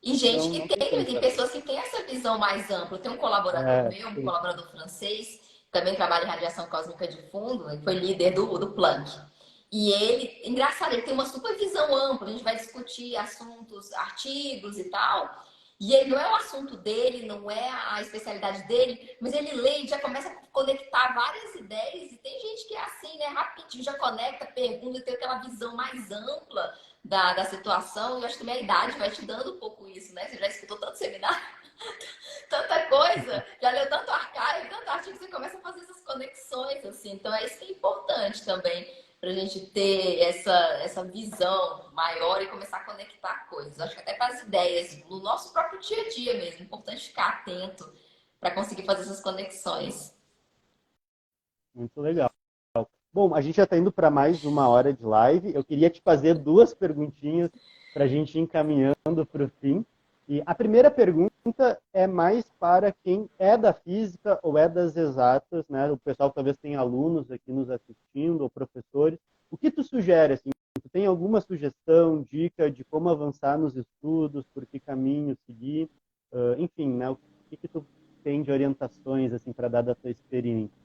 e gente não, que não tem como tem saber. pessoas que têm essa visão mais ampla. Tem um colaborador É, meu, um sim. colaborador francês, que também trabalha em radiação cósmica de fundo, e foi líder do Planck. E ele, engraçado, ele tem uma super visão ampla, a gente vai discutir assuntos, artigos e tal. E ele não é o assunto dele, não é a especialidade dele, mas ele lê e já começa a conectar várias ideias. E tem gente que é assim, né? Rapidinho já conecta, pergunta e tem aquela visão mais ampla da situação. E eu acho que a minha idade vai te dando um pouco isso, né? Você já escutou tanto seminário, tanta coisa, já leu tanto arcaico, tanto artigo, você começa a fazer essas conexões, assim. Então é isso que é importante também, para a gente ter essa visão maior e começar a conectar coisas. Acho que até para as ideias, no nosso próprio dia a dia mesmo, é importante ficar atento para conseguir fazer essas conexões. Muito legal. Bom, a gente já está indo para mais uma hora de live. Eu queria te fazer duas perguntinhas para a gente ir encaminhando para o fim. E a primeira pergunta é mais para quem é da física ou é das exatas, né? O pessoal talvez tenha alunos aqui nos assistindo ou professores. O que tu sugere, assim? Tu tem alguma sugestão, dica de como avançar nos estudos, por que caminho seguir? Enfim, né? O que tu tem de orientações, assim, para dar da tua experiência?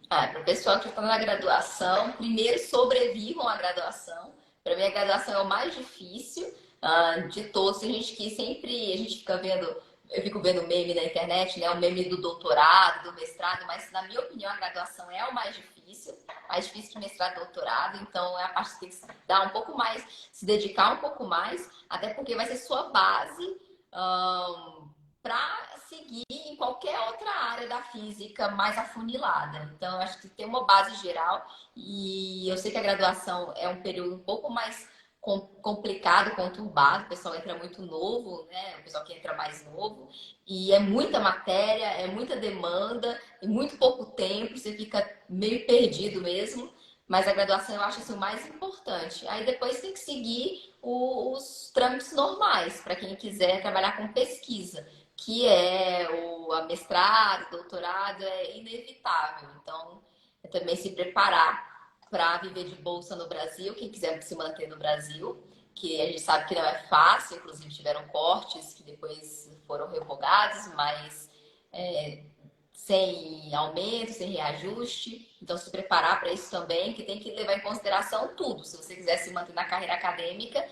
Para o pessoal que está na graduação, primeiro sobrevivam à graduação. Para mim, a graduação é o mais difícil de todos. A gente que sempre, a gente fica vendo, eu fico vendo meme na internet, né? O meme do doutorado, do mestrado, mas na minha opinião, a graduação é o mais difícil que mestrado e doutorado. Então, é a parte que tem que se dar um pouco mais, se dedicar um pouco mais, até porque vai ser sua base para seguir em qualquer outra área da física mais afunilada. Então, eu acho que tem uma base geral e eu sei que a graduação é um período um pouco mais complicado, conturbado, o pessoal entra muito novo, né? O pessoal que entra mais novo, e é muita matéria, é muita demanda, e muito pouco tempo, você fica meio perdido mesmo, mas a graduação eu acho assim, o mais importante. Aí depois tem que seguir os trâmites normais, para quem quiser trabalhar com pesquisa, que é a mestrado, doutorado, é inevitável. Então, é também se preparar para viver de bolsa no Brasil, quem quiser se manter no Brasil, que a gente sabe que não é fácil, inclusive tiveram cortes que depois foram revogados, mas sem aumento, sem reajuste. Então, se preparar para isso também, que tem que levar em consideração tudo. Se você quiser se manter na carreira acadêmica,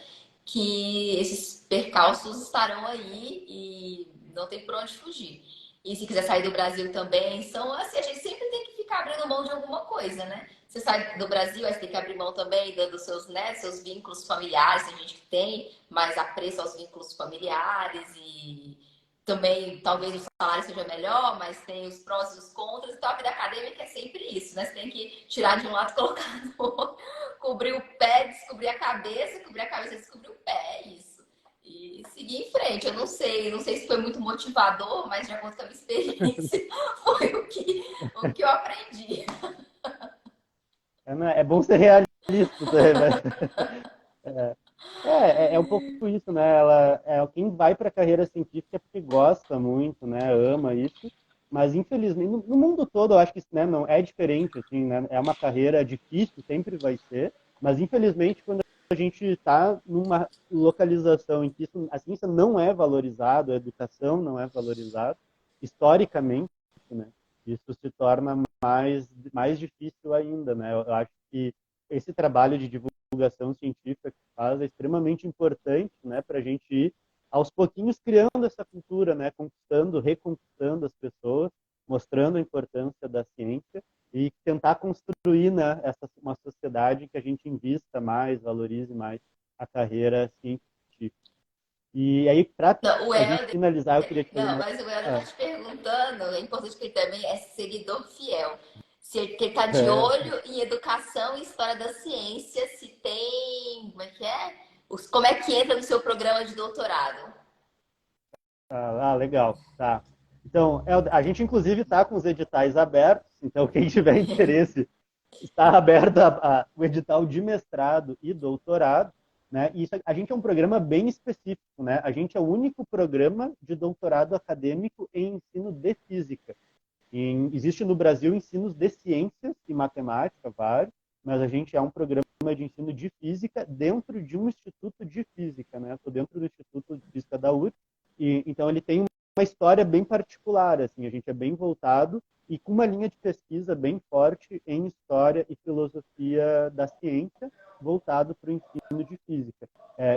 que esses percalços estarão aí e não tem por onde fugir. E se quiser sair do Brasil também, são assim, a gente sempre tem que ficar abrindo mão de alguma coisa, né? Você sai do Brasil, aí você tem que abrir mão também dos seus, né, seus vínculos familiares, tem gente que tem mais apreço aos vínculos familiares e também talvez o salário seja melhor, mas tem os prós e os contras. Então a vida acadêmica é sempre isso, né? Você tem que tirar de um lado e colocar no outro, cobrir o pé, descobrir a cabeça, cobrir a cabeça, descobrir o pé, é isso. E seguir em frente. Eu não sei se foi muito motivador, mas de acordo com a minha experiência, foi o que eu aprendi. É bom ser realista também, né? É um pouco isso, né? Quem vai para a carreira científica é porque gosta muito, né? Ama isso. Mas infelizmente, no mundo todo, eu acho que isso, né, não é diferente, assim, né? É uma carreira difícil, sempre vai ser. Mas infelizmente, quando a gente está numa localização em que isso, a ciência não é valorizada, a educação não é valorizada, historicamente, né? Isso se torna mais difícil ainda, né? Eu acho que esse trabalho de divulgação científica que faz é extremamente importante, né, para a gente ir aos pouquinhos criando essa cultura, né, conquistando, reconquistando as pessoas, mostrando a importância da ciência e tentar construir, né, uma sociedade que a gente invista mais, valorize mais a carreira científica. E aí, para Não, o a gente Helder, finalizar, eu queria te fazer não, uma... mas o Helder está te perguntando, é importante que ele também é seguidor fiel. Se ele está de olho em educação e história da ciência, se tem, como é que é? Como é que entra no seu programa de doutorado? Legal, tá. Então, a gente inclusive está com os editais abertos, então quem tiver interesse, está aberto o edital de mestrado e doutorado, né? E isso, a gente é um programa bem específico, né? A gente é o único programa de doutorado acadêmico em ensino de física. Existe no Brasil ensinos de ciências e matemática, vários, mas a gente é um programa de ensino de física dentro de um instituto de física, né? Estou dentro do Instituto de Física da URGS, e então ele tem uma história bem particular, assim, a gente é bem voltado e com uma linha de pesquisa bem forte em História e Filosofia da Ciência, voltado para o ensino de Física.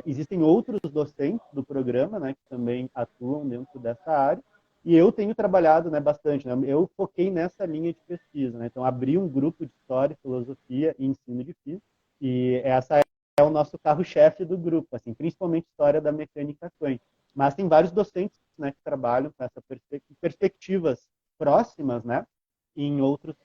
Existem outros docentes do programa, né, que também atuam dentro dessa área, e eu tenho trabalhado, né, bastante. Né? Eu foquei nessa linha de pesquisa. Né? Então, abri um grupo de História, Filosofia e Ensino de Física, e essa é o nosso carro-chefe do grupo, assim, principalmente História da Mecânica Quântica. Mas tem vários docentes, né, que trabalham com essa perspectivas próximas, né, em outros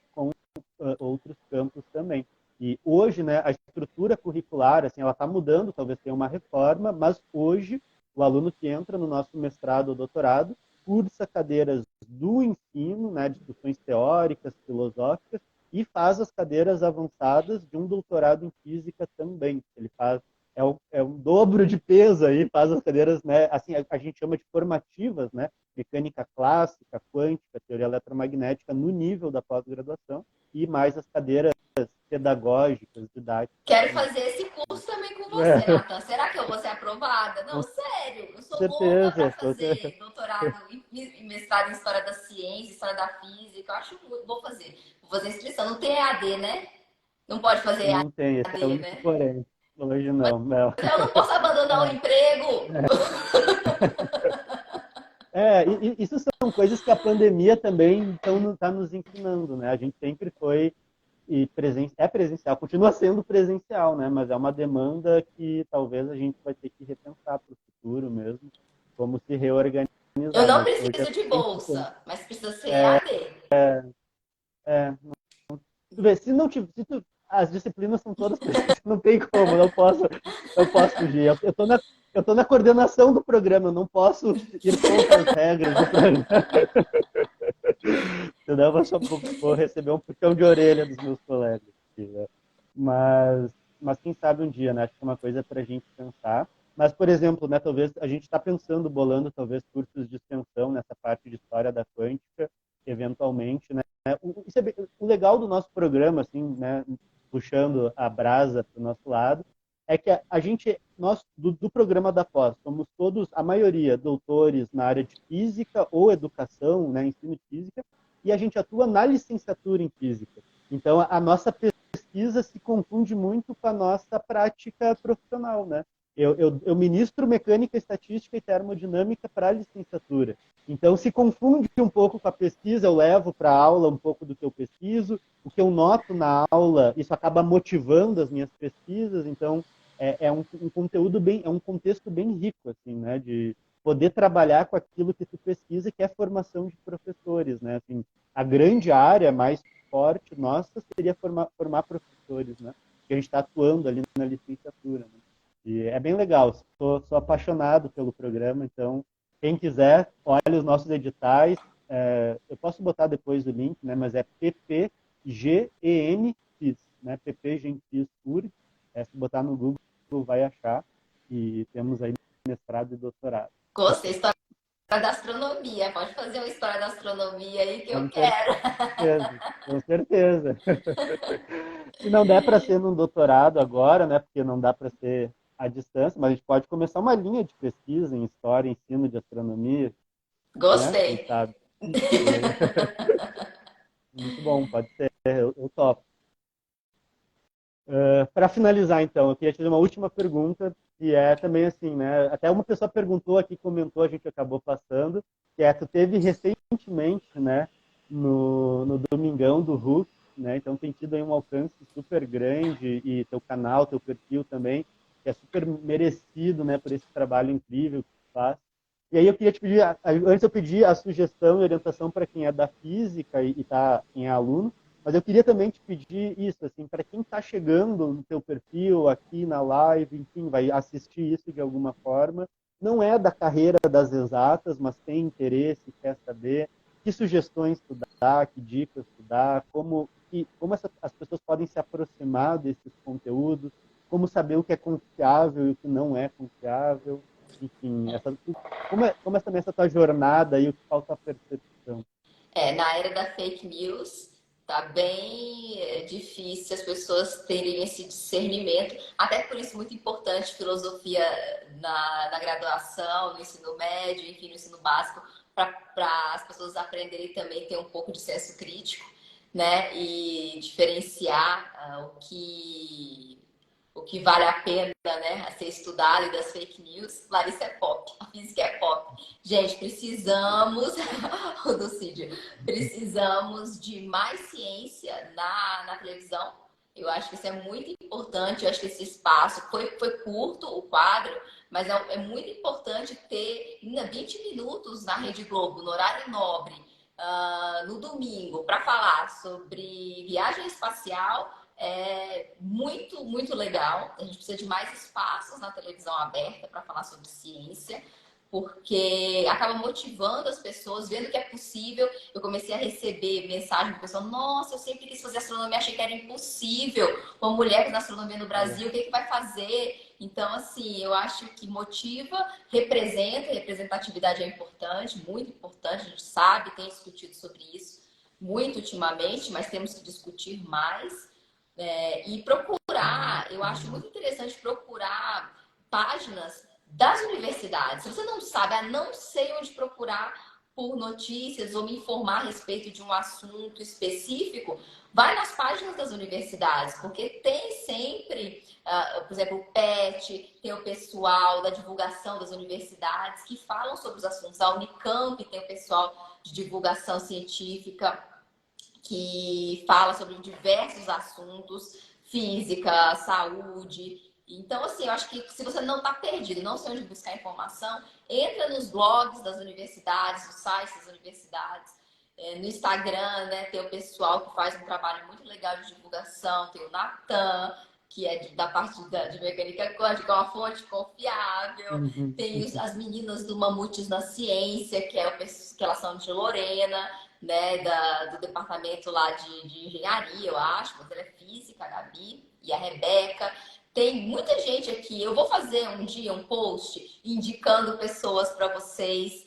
campos também. E hoje, né, a estrutura curricular, assim, ela está mudando, talvez tenha uma reforma, mas hoje o aluno que entra no nosso mestrado ou doutorado cursa cadeiras do ensino, né, discussões teóricas, filosóficas, e faz as cadeiras avançadas de um doutorado em física também. Ele faz um dobro de peso aí, faz as cadeiras, né, assim, a gente chama de formativas, né, mecânica clássica, quântica, teoria eletromagnética, no nível da pós-graduação, e mais as cadeiras pedagógicas, didáticas. Quero fazer esse curso também com você, Nathan. Será que eu vou ser aprovada? Não, Com sério, eu sou louca para certeza. fazer doutorado e mestrado em História da Ciência, História da Física. Eu acho muito. Vou fazer. Vou fazer inscrição. Não tem EAD, né? Não pode fazer Não tem, esse é o EAD, único né? porém. Hoje não, Mel. Eu não posso abandonar o emprego. Isso são coisas que a pandemia também está nos ensinando, né? A gente sempre foi é presencial, continua sendo presencial, né? Mas é uma demanda que talvez a gente vai ter que repensar para o futuro mesmo, como se reorganizar. Eu não Mas hoje é preciso de 100%. bolsa, mas precisa ser EAD. É, tu vê, as disciplinas são todas presenciais, não tem como, não posso fugir. Eu tô na coordenação do programa, eu não posso ir contra as regras do programa. Senão vou receber um puxão de orelha dos meus colegas. Aqui, né? Mas quem sabe um dia, né? Acho que é uma coisa para a gente pensar. Mas, por exemplo, né, talvez a gente está pensando, bolando talvez cursos de extensão nessa parte de história da quântica, eventualmente, né? O legal do nosso programa, assim, né, puxando a brasa para o nosso lado, é que nós do programa da pós, somos todos, a maioria, doutores na área de física ou educação, né, ensino de física, e a gente atua na licenciatura em física. Então, a nossa pesquisa se confunde muito com a nossa prática profissional, né? Eu ministro mecânica, estatística e termodinâmica para a licenciatura. Então, se confunde um pouco com a pesquisa, eu levo para a aula um pouco do que eu pesquiso, o que eu noto na aula, isso acaba motivando as minhas pesquisas, então é um conteúdo é um contexto bem rico, assim, né, de poder trabalhar com aquilo que tu pesquisa, que é a formação de professores, né, assim, a grande área mais forte nossa seria formar professores, né, que a gente está atuando ali na licenciatura, né? E é bem legal, sou apaixonado pelo programa, então quem quiser, olha os nossos editais. Eu posso botar depois o link, né? Mas é PPGENFIS, né? PPGENFIS. Se botar no Google, vai achar. E temos aí mestrado e doutorado. Gostei, história da astronomia. Pode fazer uma história da astronomia aí que eu Com quero. certeza, com certeza. Se não der para ser num doutorado agora, né? Porque não dá para ser à distância, mas a gente pode começar uma linha de pesquisa em história, ensino de astronomia, né? Quem Gostei. sabe? Muito bom, pode ser, eu topo. Para finalizar, então, eu queria te fazer uma última pergunta, que é também assim, né? Até uma pessoa perguntou aqui, comentou, a gente acabou passando, que tu teve recentemente, né, no Domingão do Hulk, né? Então tem tido aí um alcance super grande e teu canal, teu perfil também, que é super merecido, né, por esse trabalho incrível que tu faz. E aí eu queria te pedir, antes eu pedi a sugestão e orientação para quem é da física e quem é aluno, mas eu queria também te pedir isso, assim, para quem está chegando no teu perfil, aqui na live, enfim, vai assistir isso de alguma forma, não é da carreira das exatas, mas tem interesse, quer saber, que sugestões tu dá, que dicas tu dá, como as pessoas podem se aproximar desses conteúdos, como saber o que é confiável e o que não é confiável, enfim, como é também essa tua jornada e o que falta a percepção. Na era da fake news, tá bem difícil as pessoas terem esse discernimento. Até por isso, muito importante filosofia na graduação, no ensino médio, enfim, no ensino básico, para as pessoas aprenderem também a ter um pouco de senso crítico, né? E diferenciar o que vale a pena, né, a ser estudado e das fake news. Larissa é pop, a física é pop. Gente, precisamos, o Docídio, precisamos de mais ciência na televisão. Eu acho que isso é muito importante. Eu acho que esse espaço foi curto, o quadro, mas é muito importante ter 20 minutos na Rede Globo, no horário nobre, no domingo, para falar sobre viagem espacial. É muito, muito legal. A gente precisa de mais espaços na televisão aberta para falar sobre ciência, porque acaba motivando as pessoas, vendo que é possível. Eu comecei a receber mensagem do pessoal: nossa, eu sempre quis fazer astronomia, achei que era impossível. Uma mulher na astronomia no Brasil, o que vai fazer? Então, assim, eu acho que motiva, representatividade é importante, muito importante, a gente sabe, tem discutido sobre isso muito ultimamente, mas temos que discutir mais. E procurar, eu acho muito interessante procurar páginas das universidades. Se você não sabe, não sei onde procurar por notícias ou me informar a respeito de um assunto específico, vai nas páginas das universidades, porque tem sempre, por exemplo, o PET, tem o pessoal da divulgação das universidades que falam sobre os assuntos. A Unicamp tem o pessoal de divulgação científica que fala sobre diversos assuntos, física, saúde. Então, assim, eu acho que se você não está perdido, não sei onde buscar informação, entra nos blogs das universidades, nos sites das universidades, no Instagram, né, tem o pessoal que faz um trabalho muito legal de divulgação, tem o Natan, que é da parte de mecânica quântica, é uma fonte confiável. Uhum. Tem as meninas do Mamutes na Ciência, que elas são de Lorena, né, do departamento lá de engenharia, eu acho, mas ela é física, a Gabi e a Rebeca. Tem muita gente aqui. Eu vou fazer um dia um post indicando pessoas para vocês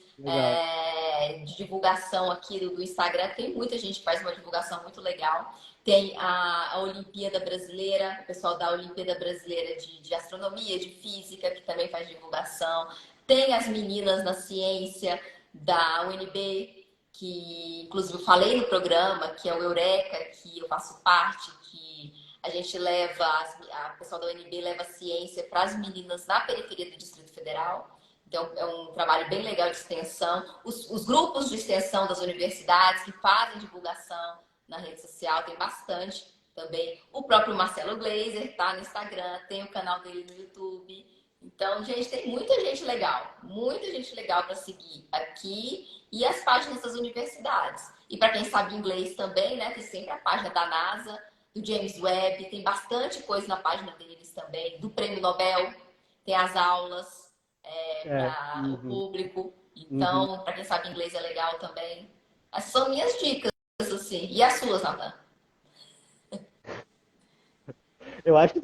de divulgação aqui do Instagram. Tem muita gente que faz uma divulgação muito legal. Tem a Olimpíada Brasileira, o pessoal da Olimpíada Brasileira de Astronomia, de Física, que também faz divulgação. Tem as meninas na ciência da UNB, que inclusive eu falei no programa, que é o Eureka, que eu faço parte, que a gente leva, a pessoal da UNB leva ciência para as meninas na periferia do Distrito Federal. Então, é um trabalho bem legal de extensão. Os grupos de extensão das universidades que fazem divulgação na rede social, tem bastante também. O próprio Marcelo Gleiser está no Instagram, tem o canal dele no YouTube. Então, gente, tem muita gente legal para seguir aqui e as páginas das universidades. E para quem sabe inglês também, né, tem sempre a página da NASA, do James Webb, tem bastante coisa na página deles também, do Prêmio Nobel, tem as aulas para o público. Então, para quem sabe inglês é legal também. Essas são minhas dicas, assim. E as suas, Nathan? Eu acho que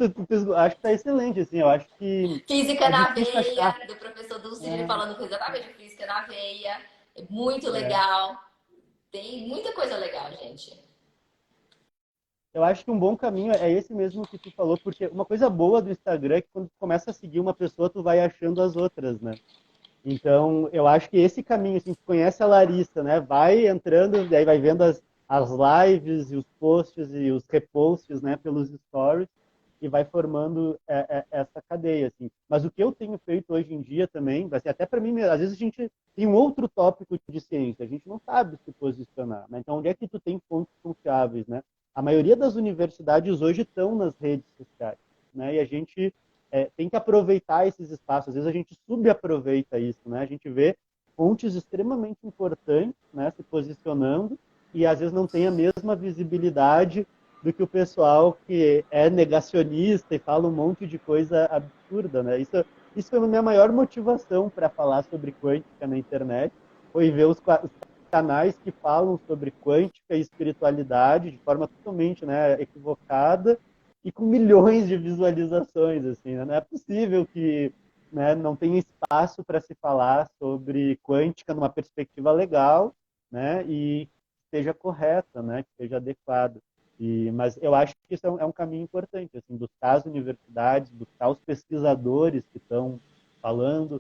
acho que tá excelente, assim, eu acho que Física é na difícil veia, achar. do professor Dulcílio falando exatamente de física na veia. É muito legal. Tem muita coisa legal, gente. Eu acho que um bom caminho é esse mesmo que tu falou, porque uma coisa boa do Instagram é que quando tu começa a seguir uma pessoa, tu vai achando as outras, né? Então, eu acho que esse caminho, assim, tu conhece a Larissa, né? Vai entrando, daí vai vendo as lives e os posts e os reposts, né, pelos stories, e vai formando essa cadeia, assim. Mas o que eu tenho feito hoje em dia também, vai ser até para mim, às vezes a gente tem um outro tópico de ciência, a gente não sabe se posicionar, né? Então, onde é que tu tem fontes confiáveis, né? A maioria das universidades hoje estão nas redes sociais, né? E a gente tem que aproveitar esses espaços. Às vezes a gente subaproveita isso, né? A gente vê fontes extremamente importantes, né, se posicionando e às vezes não tem a mesma visibilidade do que o pessoal que é negacionista e fala um monte de coisa absurda, né? Isso foi a minha maior motivação para falar sobre quântica na internet, foi ver os canais que falam sobre quântica e espiritualidade de forma totalmente, né, equivocada e com milhões de visualizações, assim, né? Não é possível que, né, não tenha espaço para se falar sobre quântica numa perspectiva legal, né, e esteja correta, né, que esteja adequada. Mas eu acho que isso é um caminho importante, assim, buscar as universidades, buscar os pesquisadores que estão falando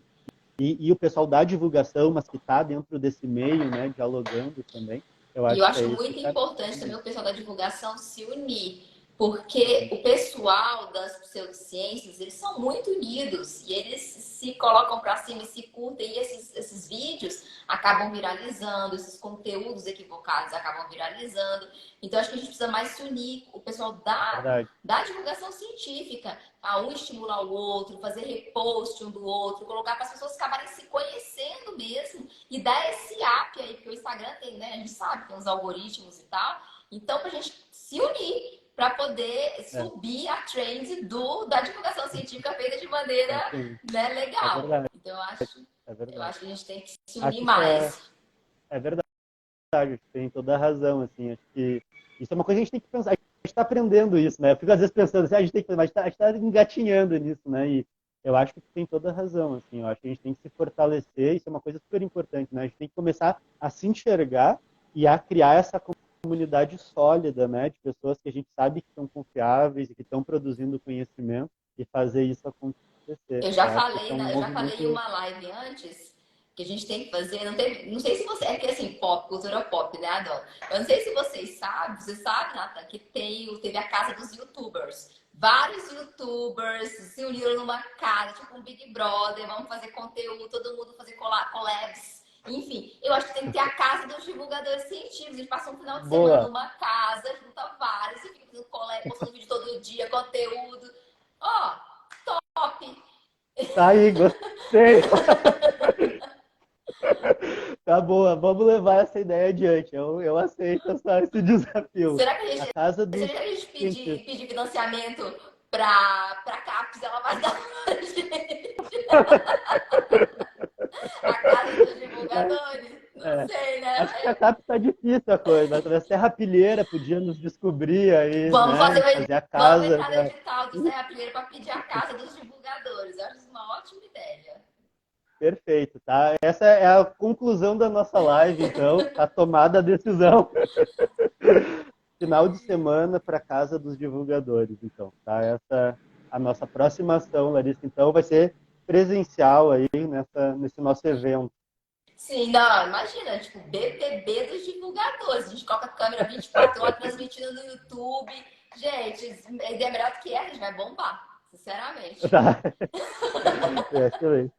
e o pessoal da divulgação, mas que está dentro desse meio, né, dialogando também. Eu E eu acho que é acho esse muito o importante caminho. também o pessoal da divulgação se unir, porque o pessoal das pseudociências, eles são muito unidos e eles se colocam para cima e se curtem, e esses vídeos acabam viralizando, esses conteúdos equivocados acabam viralizando. Então, acho que a gente precisa mais se unir, o pessoal Verdade. da divulgação científica, a um estimular o outro, fazer repost um do outro, colocar para as pessoas acabarem se conhecendo mesmo e dar esse up aí, porque o Instagram tem, né? A gente sabe, tem os algoritmos e tal. Então, para a gente se unir para poder É, subir a trend da divulgação científica feita de é maneira, isso aí. né, É legal. verdade, Então, é eu verdade. acho que a gente tem que se Acho unir que isso mais. é verdade, acho que tem toda a razão, assim, acho que isso é uma coisa que a gente tem que pensar, a gente está aprendendo isso, né? Eu fico às vezes pensando assim, a gente tem que, mas a gente está engatinhando nisso, né? E eu acho que tem toda a razão, assim, eu acho que a gente tem que se fortalecer, isso é uma coisa super importante, né? A gente tem que começar a se enxergar e a criar essa comunidade sólida, né? De pessoas que a gente sabe que são confiáveis e que estão produzindo conhecimento e fazer isso acontecer. Eu Eu já acho que esse falei, é um eu já falei em movimento. uma live antes que a gente tem que fazer, não sei se você, é que assim, pop, cultura pop, né, Adão? Eu não sei se vocês sabem, você sabe, Nathan, que teve a casa dos YouTubers. Vários YouTubers se uniram numa casa, tipo um Big Brother, vamos fazer conteúdo, todo mundo fazer collabs. Enfim, eu acho que tem que ter a casa dos divulgadores científicos. A gente passa um final de semana Boa! numa casa, junta vários e fica fazendo collab, postando vídeo todo dia, conteúdo. Ó, top! Tá aí, gostei! Tá boa, vamos levar essa ideia adiante. Eu aceito esse desafio. Será que A casa se dos a gente cientistas. pedir financiamento para CAPES, ela vai dar pra gente? A casa dos divulgadores? Não É, sei, acho que né? a CAP está difícil a coisa. A Serra Pilheira podia nos descobrir aí, Vamos né? fazer Fazer a vamos casa. entrar no edital do Serra Pilheira para pedir a casa dos divulgadores. Eu acho isso uma ótima ideia. Perfeito, tá? Essa é a conclusão da nossa live, então. Tá tomada a decisão. Final de semana para casa dos divulgadores, então, tá? Essa é a nossa próxima ação, Larissa. Então, vai ser presencial aí nesse nosso evento. Sim, não, imagina, tipo, BBB dos divulgadores. A gente coloca a câmera 24 horas transmitindo no YouTube. Gente, a ideia melhor do que essa, a gente vai bombar, sinceramente. Tá? É, excelente.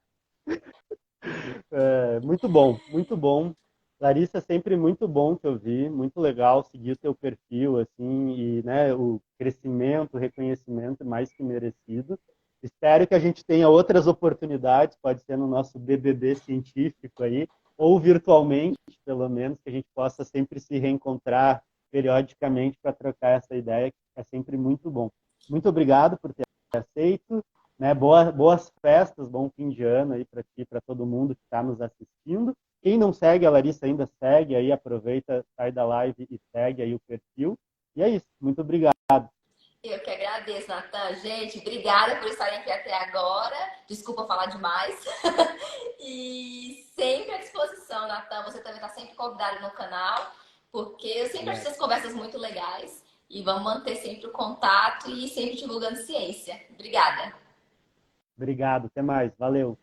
É, muito bom, muito bom. Larissa, sempre muito bom te ouvir, muito legal seguir o teu perfil, assim, e, né, o crescimento, o reconhecimento mais que merecido. Espero que a gente tenha outras oportunidades, pode ser no nosso BBB científico aí, ou virtualmente, pelo menos, que a gente possa sempre se reencontrar periodicamente para trocar essa ideia, que é sempre muito bom. Muito obrigado por ter aceito, né? Boas festas, bom fim de ano aí para ti, para todo mundo que está nos assistindo. Quem não segue a Larissa ainda segue aí, aproveita, sai da live e segue aí o perfil. E é isso, muito obrigado. Eu que agradeço, Natan. Gente, obrigada por estarem aqui até agora. Desculpa falar demais. E sempre à disposição, Natan. Você também está sempre convidado no canal, porque eu sempre acho essas conversas muito legais. E vamos manter sempre o contato e sempre divulgando ciência. Obrigada. Obrigado, até mais, valeu.